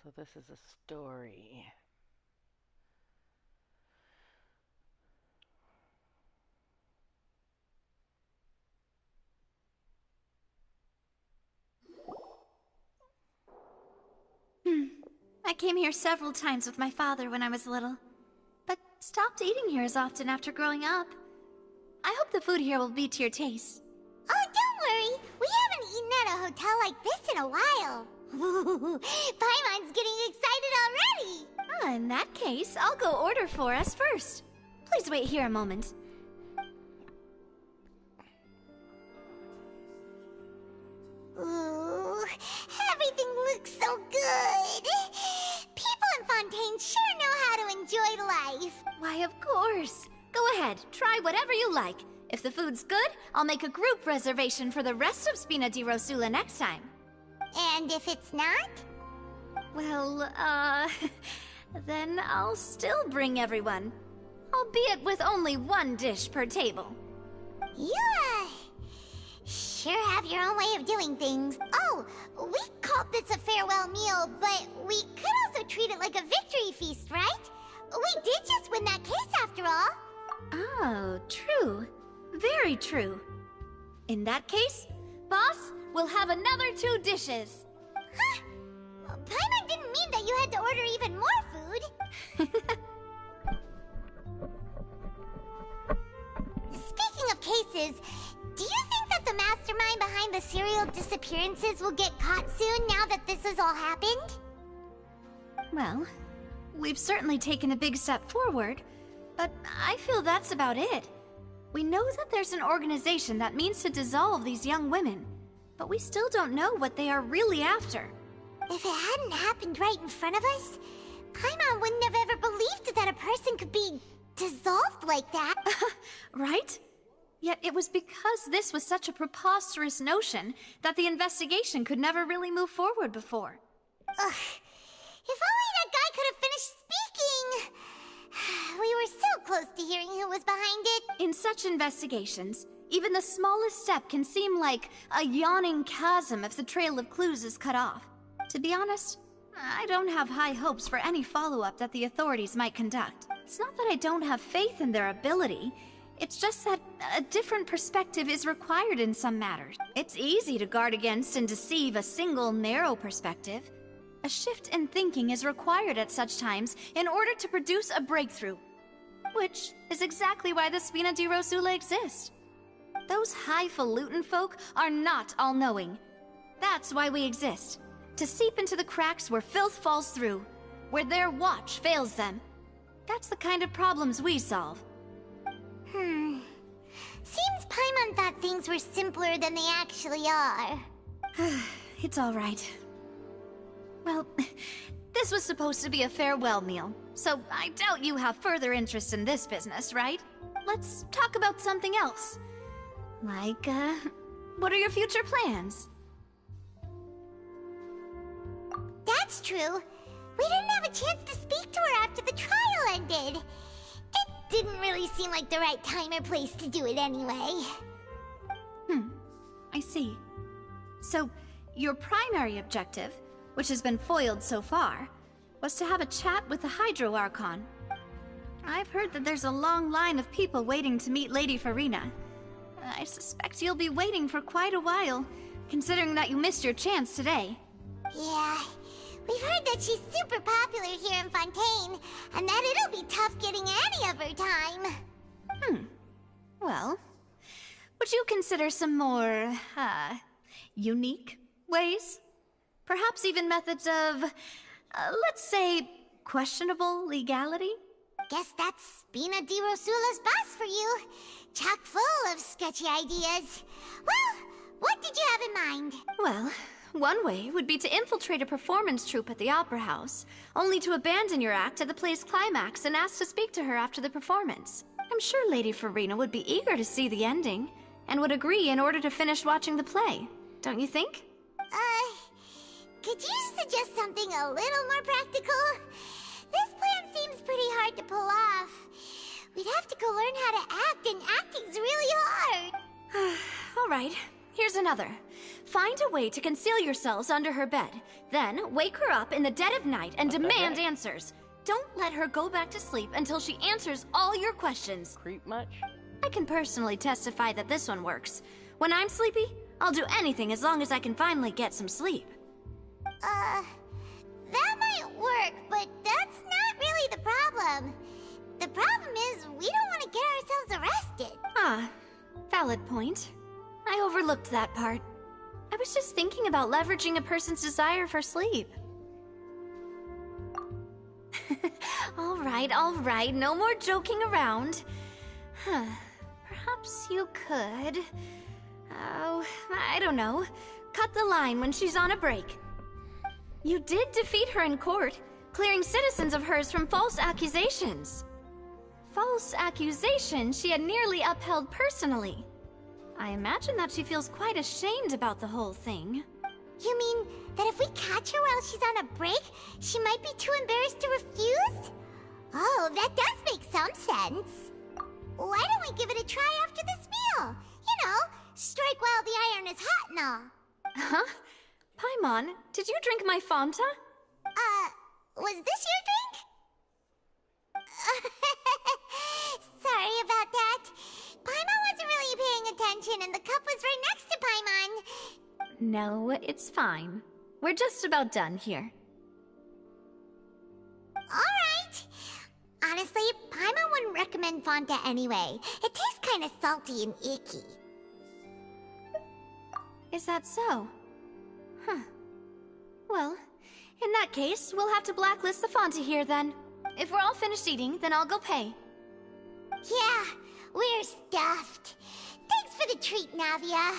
so this is a story. came here several times with my father when I was little, but stopped eating here as often after growing up. I hope the food here will be to your taste. Oh, don't worry. We haven't eaten at a hotel like this in a while. Paimon's getting excited already. In that case, I'll go order for us first. Please wait here a moment. Ooh, everything looks so good. People in Fontaine sure know how to enjoy life. Why, of course. Go ahead, try whatever you like. If the food's good, I'll make a group reservation for the rest of Spina di Rosula next time. And if it's not? Well, then I'll still bring everyone. Albeit with only one dish per table. You, sure have your own way of doing things. Oh, we called this a farewell meal, but we could also treat it like a victory feast, right? We did just win that case after all. Oh, true. Very true. In that case, boss, we'll have another 2 dishes. Huh? Paimon didn't mean that you had to order even more food. Speaking of cases, do you think that the mastermind behind the serial disappearances will get caught soon now that this has all happened? Well, we've certainly taken a big step forward, but I feel that's about it. We know that there's an organization that means to dissolve these young women, but we still don't know what they are really after. If it hadn't happened right in front of us, Paimon wouldn't have ever believed that a person could be dissolved like that. Right? Yet it was because this was such a preposterous notion that the investigation could never really move forward before. Ugh. If only that guy could have finished speaking! We were so close to hearing who was behind it. In such investigations, even the smallest step can seem like a yawning chasm if the trail of clues is cut off. To be honest, I don't have high hopes for any follow-up that the authorities might conduct. It's not that I don't have faith in their ability. It's just that a different perspective is required in some matters. It's easy to guard against and deceive a single narrow perspective. A shift in thinking is required at such times in order to produce a breakthrough. Which is exactly why the Spina di Rosula exists. Those highfalutin folk are not all-knowing. That's why we exist. To seep into the cracks where filth falls through, where their watch fails them. That's the kind of problems we solve. Seems Paimon thought things were simpler than they actually are. It's all right. Well, this was supposed to be a farewell meal, so I doubt you have further interest in this business, right? Let's talk about something else. Like, what are your future plans? That's true. We didn't have a chance to speak to her after the trial ended. It didn't really seem like the right time or place to do it anyway. I see. So, your primary objective, which has been foiled so far, was to have a chat with the Hydro Archon. I've heard that there's a long line of people waiting to meet Lady Farina. I suspect you'll be waiting for quite a while, considering that you missed your chance today. Yeah, we've heard that she's super popular here in Fontaine, and that it'll be tough getting any of her time. Well, would you consider some more, unique ways? Perhaps even methods of, let's say, questionable legality? Guess that's Spina di Rosula's boss for you. Chock full of sketchy ideas. Well, what did you have in mind? Well, one way would be to infiltrate a performance troupe at the Opera House, only to abandon your act at the play's climax and ask to speak to her after the performance. I'm sure Lady Farina would be eager to see the ending, and would agree in order to finish watching the play. Don't you think? Could you suggest something a little more practical? This plan seems pretty hard to pull off. We'd have to go learn how to act, and acting's really hard. All right, here's another. Find a way to conceal yourselves under her bed. Then wake her up in the dead of night and demand answers. Don't let her go back to sleep until she answers all your questions. Creep much? I can personally testify that this one works. When I'm sleepy, I'll do anything as long as I can finally get some sleep. That might work, The problem is, we don't want to get ourselves arrested. Ah, valid point. I overlooked that part. I was just thinking about leveraging a person's desire for sleep. All right, no more joking around. Perhaps you could... Oh, I don't know. Cut the line when she's on a break. You did defeat her in court, clearing citizens of hers from false accusations. False accusations she had nearly upheld personally. I imagine that she feels quite ashamed about the whole thing. You mean that if we catch her while she's on a break, she might be too embarrassed to refuse? Oh, that does make some sense. Why don't we give it a try after this meal? You know, strike while the iron is hot and all. Huh? Paimon, did you drink my Fanta? Was this your drink? Sorry about that. Paimon wasn't really paying attention and the cup was right next to Paimon. No, it's fine. We're just about done here. Alright. Honestly, Paimon wouldn't recommend Fanta anyway. It tastes kind of salty and icky. Is that so? Huh. Well, in that case, we'll have to blacklist the Fanta here then. If we're all finished eating, then I'll go pay. Yeah, we're stuffed. Thanks for the treat, Navia.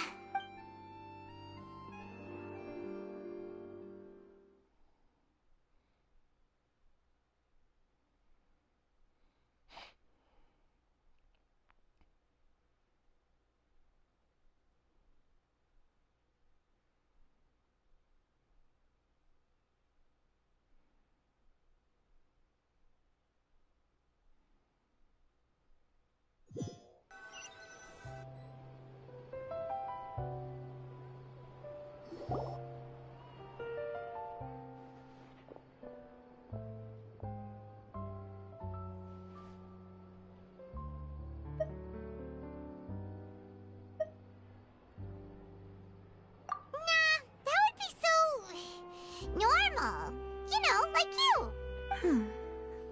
Normal. You know, like you.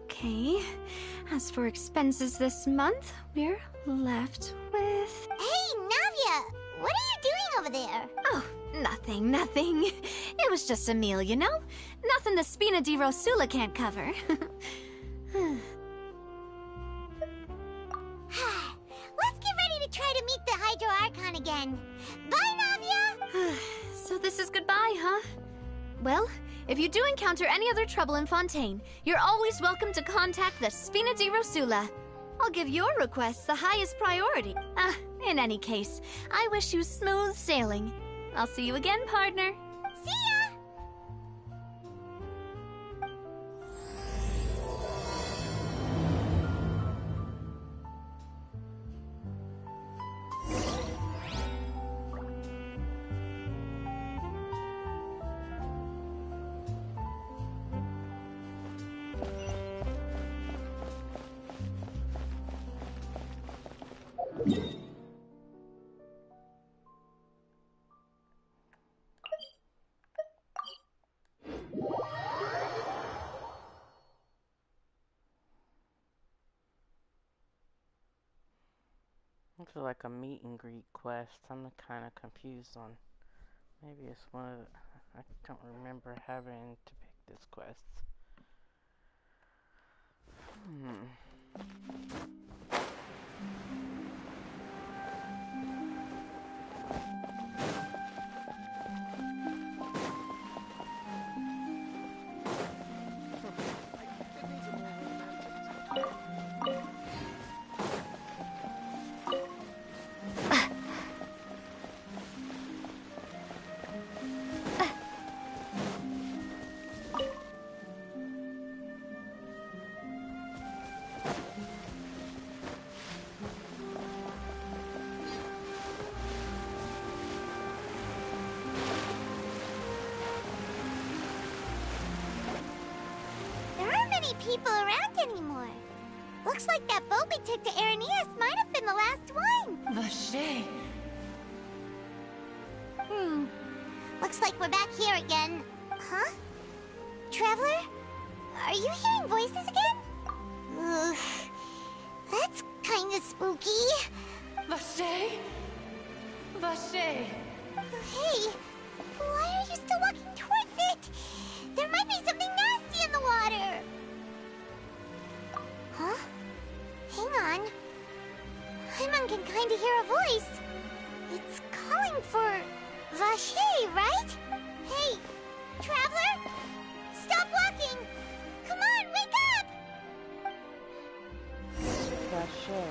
Okay. As for expenses this month, we're left with... Hey, Navia! What are you doing over there? Oh, nothing. It was just a meal, you know? Nothing the Spina di Rosula can't cover. Let's get ready to try to meet the Hydro Archon again. Bye, Navia! So this is goodbye, huh? Well, if you do encounter any other trouble in Fontaine, you're always welcome to contact the Spina di Rosula. I'll give your requests the highest priority. In any case, I wish you smooth sailing. I'll see you again, partner. See ya! Looks like a meet and greet quest. I'm kind of confused on. Maybe it's one of. I don't remember having to pick this quest. People around anymore. Looks like that boat we took to Araneas might have been the last one. Vacher. Looks like we're back here again. Huh? Traveler? Are you hearing voices again? Ugh. kinda spooky. Vache? Vache. Hey, why are you still walking towards it? There might be something nasty in the water. Huh? Hang on. Paimon can kinda hear a voice. It's calling for Vache, right? Hey, traveler? Stop walking! Come on, wake up! Vache.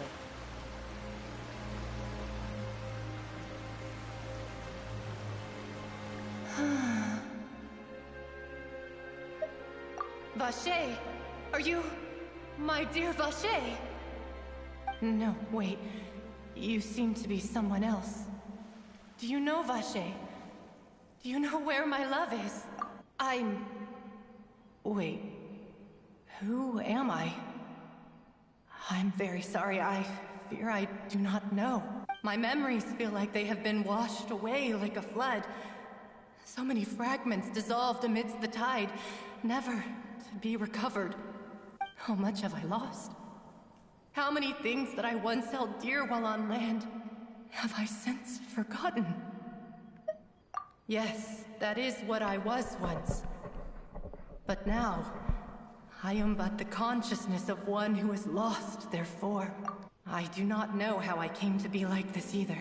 Vache, are you my dear Vache? No, wait. You seem to be someone else. Do you know Vache? Do you know where my love is? Wait. Who am I? I'm very sorry. I fear I do not know. My memories feel like they have been washed away like a flood. So many fragments dissolved amidst the tide, never to be recovered. How much have I lost? How many things that I once held dear while on land have I since forgotten? Yes, that is what I was once. But now, I am but the consciousness of one who is lost, therefore. I do not know how I came to be like this either.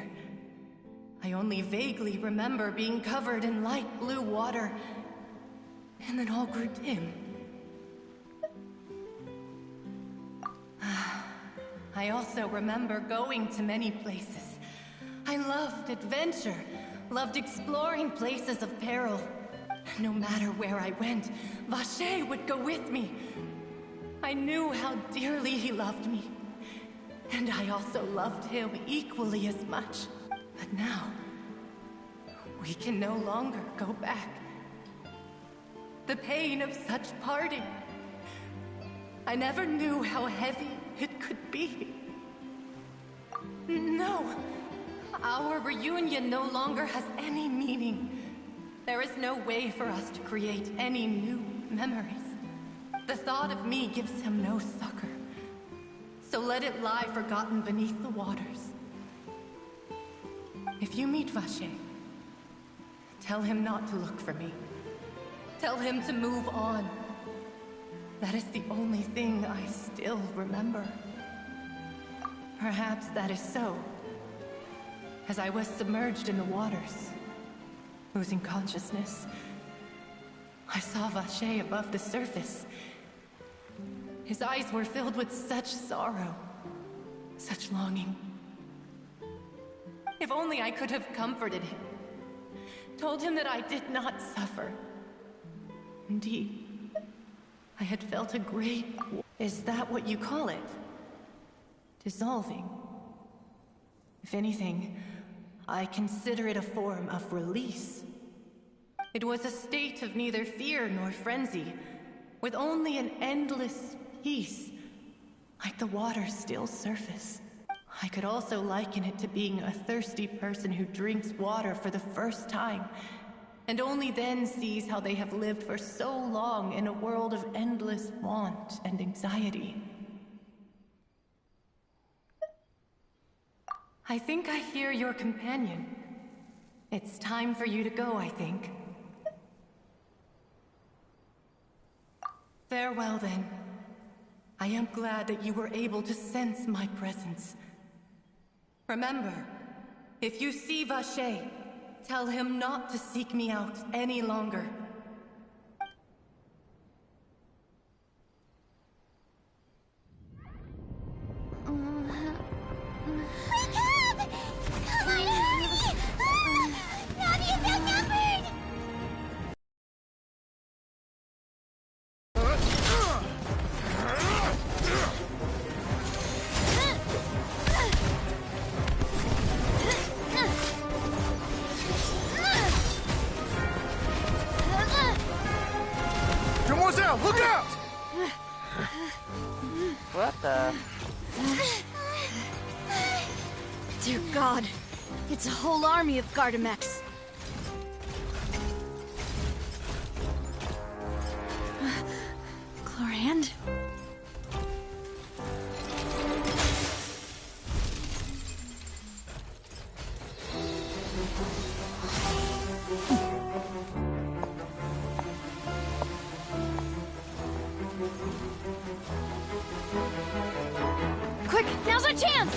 I only vaguely remember being covered in light blue water, and then all grew dim. I also remember going to many places. I loved adventure, loved exploring places of peril. No matter where I went, Vache would go with me. I knew how dearly he loved me, and I also loved him equally as much. But now, we can no longer go back. The pain of such parting, I never knew how heavy it could be. No, our reunion no longer has any meaning. There is no way for us to create any new memories. The thought of me gives him no succor. So let it lie forgotten beneath the waters. If you meet Vache, tell him not to look for me. Tell him to move on. That is the only thing I still remember. Perhaps that is so. As I was submerged in the waters, losing consciousness, I saw Vache above the surface. His eyes were filled with such sorrow, such longing. If only I could have comforted him, told him that I did not suffer. Indeed, I had felt a great... Is that what you call it? Dissolving? If anything, I consider it a form of release. It was a state of neither fear nor frenzy, with only an endless peace, like the water's still surface. I could also liken it to being a thirsty person who drinks water for the first time, and only then sees how they have lived for so long in a world of endless want and anxiety. I think I hear your companion. It's time for you to go, I think. Farewell, then. I am glad that you were able to sense my presence. Remember, if you see Vache, tell him not to seek me out any longer. Wake up! Come on, hurry! Navia's outnumbered! Demoiselle, look out! What the? Dear God, it's a whole army of Gardamex. Chlorand? chance!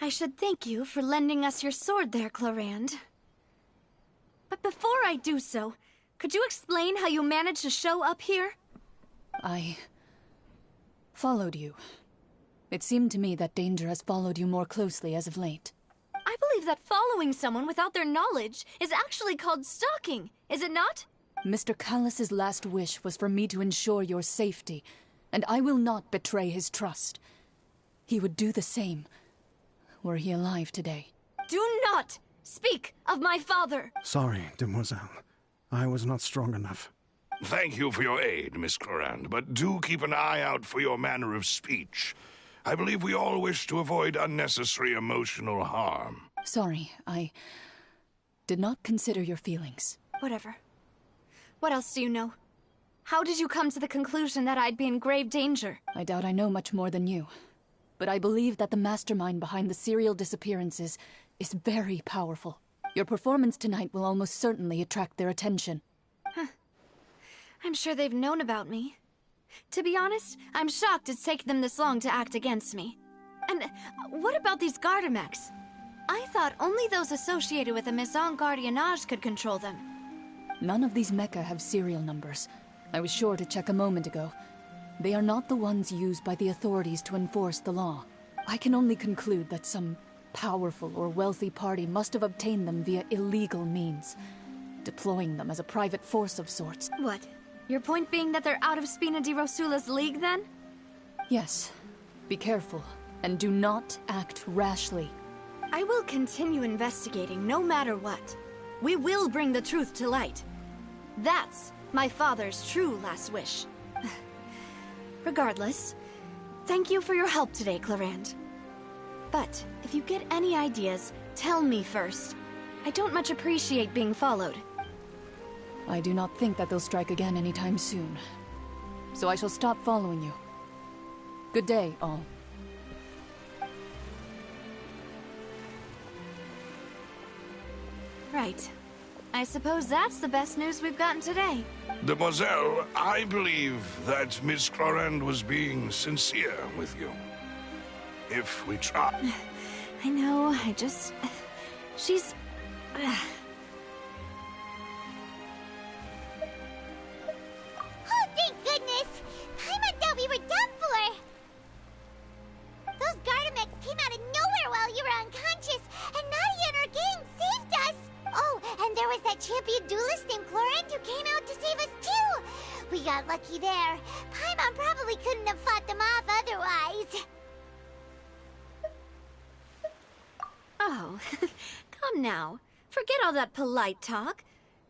I should thank you for lending us your sword there, Clarand. But before I do so, could you explain how you managed to show up here? I followed you. It seemed to me that danger has followed you more closely as of late. I believe that following someone without their knowledge is actually called stalking, is it not? Mr. Callus's last wish was for me to ensure your safety, and I will not betray his trust. He would do the same, were he alive today. Do not speak of my father! Sorry, demoiselle. I was not strong enough. Thank you for your aid, Miss Clarand, but do keep an eye out for your manner of speech. I believe we all wish to avoid unnecessary emotional harm. Sorry, I did not consider your feelings. Whatever. What else do you know? How did you come to the conclusion that I'd be in grave danger? I doubt I know much more than you. But I believe that the mastermind behind the serial disappearances is very powerful. Your performance tonight will almost certainly attract their attention. Huh. I'm sure they've known about me. To be honest, I'm shocked it's taken them this long to act against me. And what about these Gardamex? I thought only those associated with the Maison Gardiennage could control them. None of these mecha have serial numbers. I was sure to check a moment ago. They are not the ones used by the authorities to enforce the law. I can only conclude that some powerful or wealthy party must have obtained them via illegal means, deploying them as a private force of sorts. What? Your point being that they're out of Spina di Rosula's league, then? Yes. Be careful, and do not act rashly. I will continue investigating no matter what. We will bring the truth to light. That's my father's true last wish. Regardless, thank you for your help today, Clarand. But if you get any ideas, tell me first. I don't much appreciate being followed. I do not think that they'll strike again anytime soon. So I shall stop following you. Good day, all. Right. I suppose that's the best news we've gotten today. Demoiselle, I believe that Miss Clarand was being sincere with you. If we try... I know, she's... Oh, thank goodness! Paimon thought we were done for! Those Gardamex came out of nowhere while you were unconscious, and Nadia and her gang saved us! Oh, and there was that champion duelist named Clarand who came out to save us too! We got lucky there. Paimon probably couldn't have fought them off otherwise. Oh, come now. Forget all that polite talk.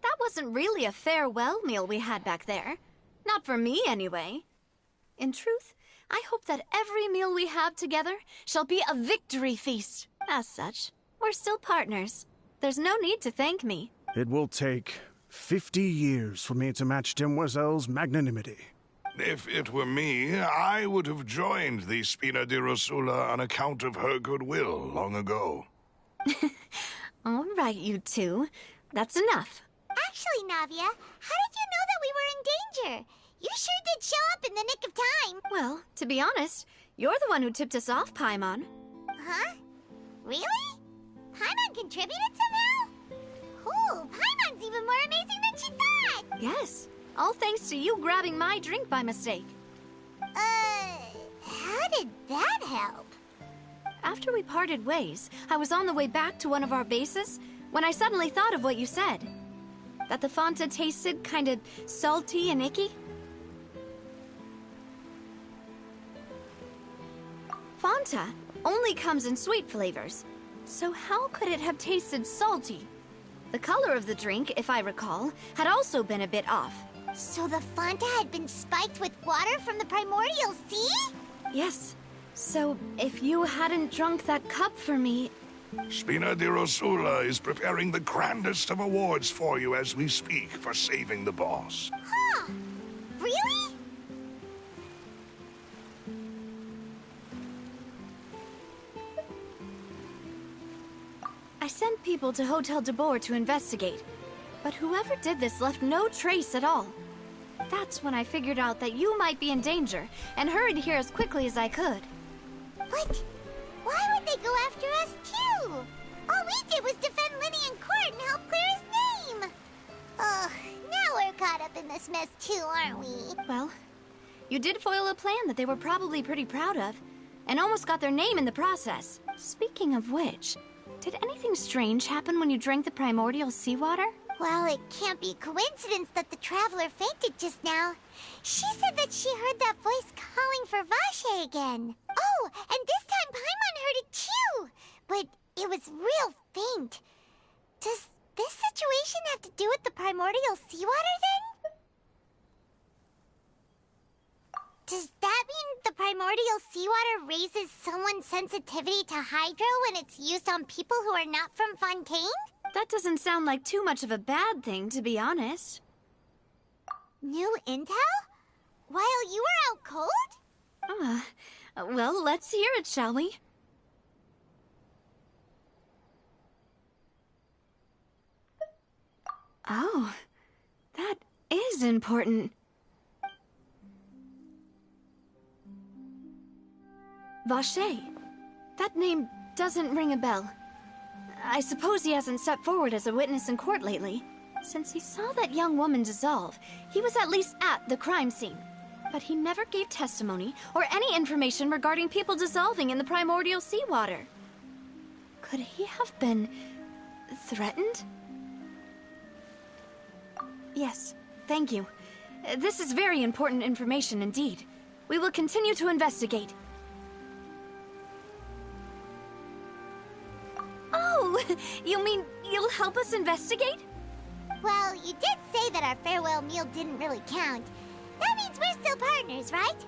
That wasn't really a farewell meal we had back there. Not for me, anyway. In truth, I hope that every meal we have together shall be a victory feast. As such, we're still partners. There's no need to thank me. It will take 50 years for me to match Demoiselle's magnanimity. If it were me, I would have joined the Spina di Rosula on account of her goodwill long ago. All right, you two. That's enough. Actually, Navia, how did you know that we were in danger? You sure did show up in the nick of time. Well, to be honest, you're the one who tipped us off, Paimon. Huh? Really? Paimon contributed somehow? Cool, Paimon's even more amazing than she thought! Yes, all thanks to you grabbing my drink by mistake. How did that help? After we parted ways, I was on the way back to one of our bases when I suddenly thought of what you said. That the Fanta tasted kind of salty and icky. Fanta only comes in sweet flavors, so how could it have tasted salty? The color of the drink, if I recall, had also been a bit off. So the Fanta had been spiked with water from the primordial sea? Yes. So, if you hadn't drunk that cup for me... Spina di Rosula is preparing the grandest of awards for you as we speak for saving the boss. Huh. Really? I sent people to Hotel de Boer to investigate, but whoever did this left no trace at all. That's when I figured out that you might be in danger, and hurried here as quickly as I could. But why would they go after us too? All we did was defend Linny in court and help clear his name. Ugh, now we're caught up in this mess too, aren't we? Well, you did foil a plan that they were probably pretty proud of, and almost got their name in the process. Speaking of which, did anything strange happen when you drank the primordial seawater? Well, it can't be coincidence that the traveler fainted just now. She said that she heard that voice calling for Vache again. Oh, and this time Paimon heard it too, but it was real faint. Does this situation have to do with the primordial seawater then? Does that mean the primordial seawater raises someone's sensitivity to hydro when it's used on people who are not from Fontaine? That doesn't sound like too much of a bad thing, to be honest. New intel? While you were out cold? Well, let's hear it, shall we? Oh, that is important. Vache. That name doesn't ring a bell. I suppose he hasn't stepped forward as a witness in court lately. Since he saw that young woman dissolve, he was at least at the crime scene. But he never gave testimony or any information regarding people dissolving in the primordial seawater. Could he have been threatened? Yes, thank you. This is very important information indeed. We will continue to investigate. Oh, you mean you'll help us investigate? Well, you did say that our farewell meal didn't really count. That means we're still partners, right?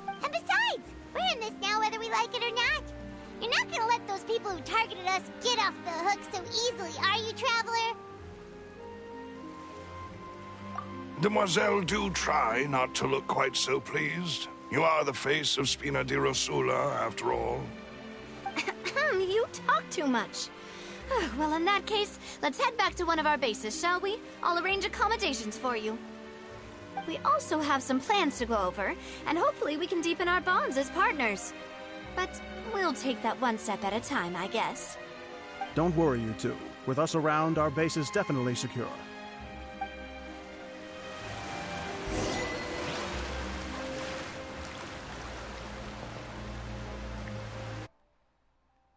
And besides, we're in this now whether we like it or not. You're not gonna let those people who targeted us get off the hook so easily, are you, Traveler? Demoiselle, do try not to look quite so pleased. You are the face of Spina di Rosula, after all. You talk too much. Well, in that case, let's head back to one of our bases, shall we? I'll arrange accommodations for you. We also have some plans to go over, and hopefully we can deepen our bonds as partners. But we'll take that one step at a time, I guess. Don't worry, you two. With us around, our base is definitely secure.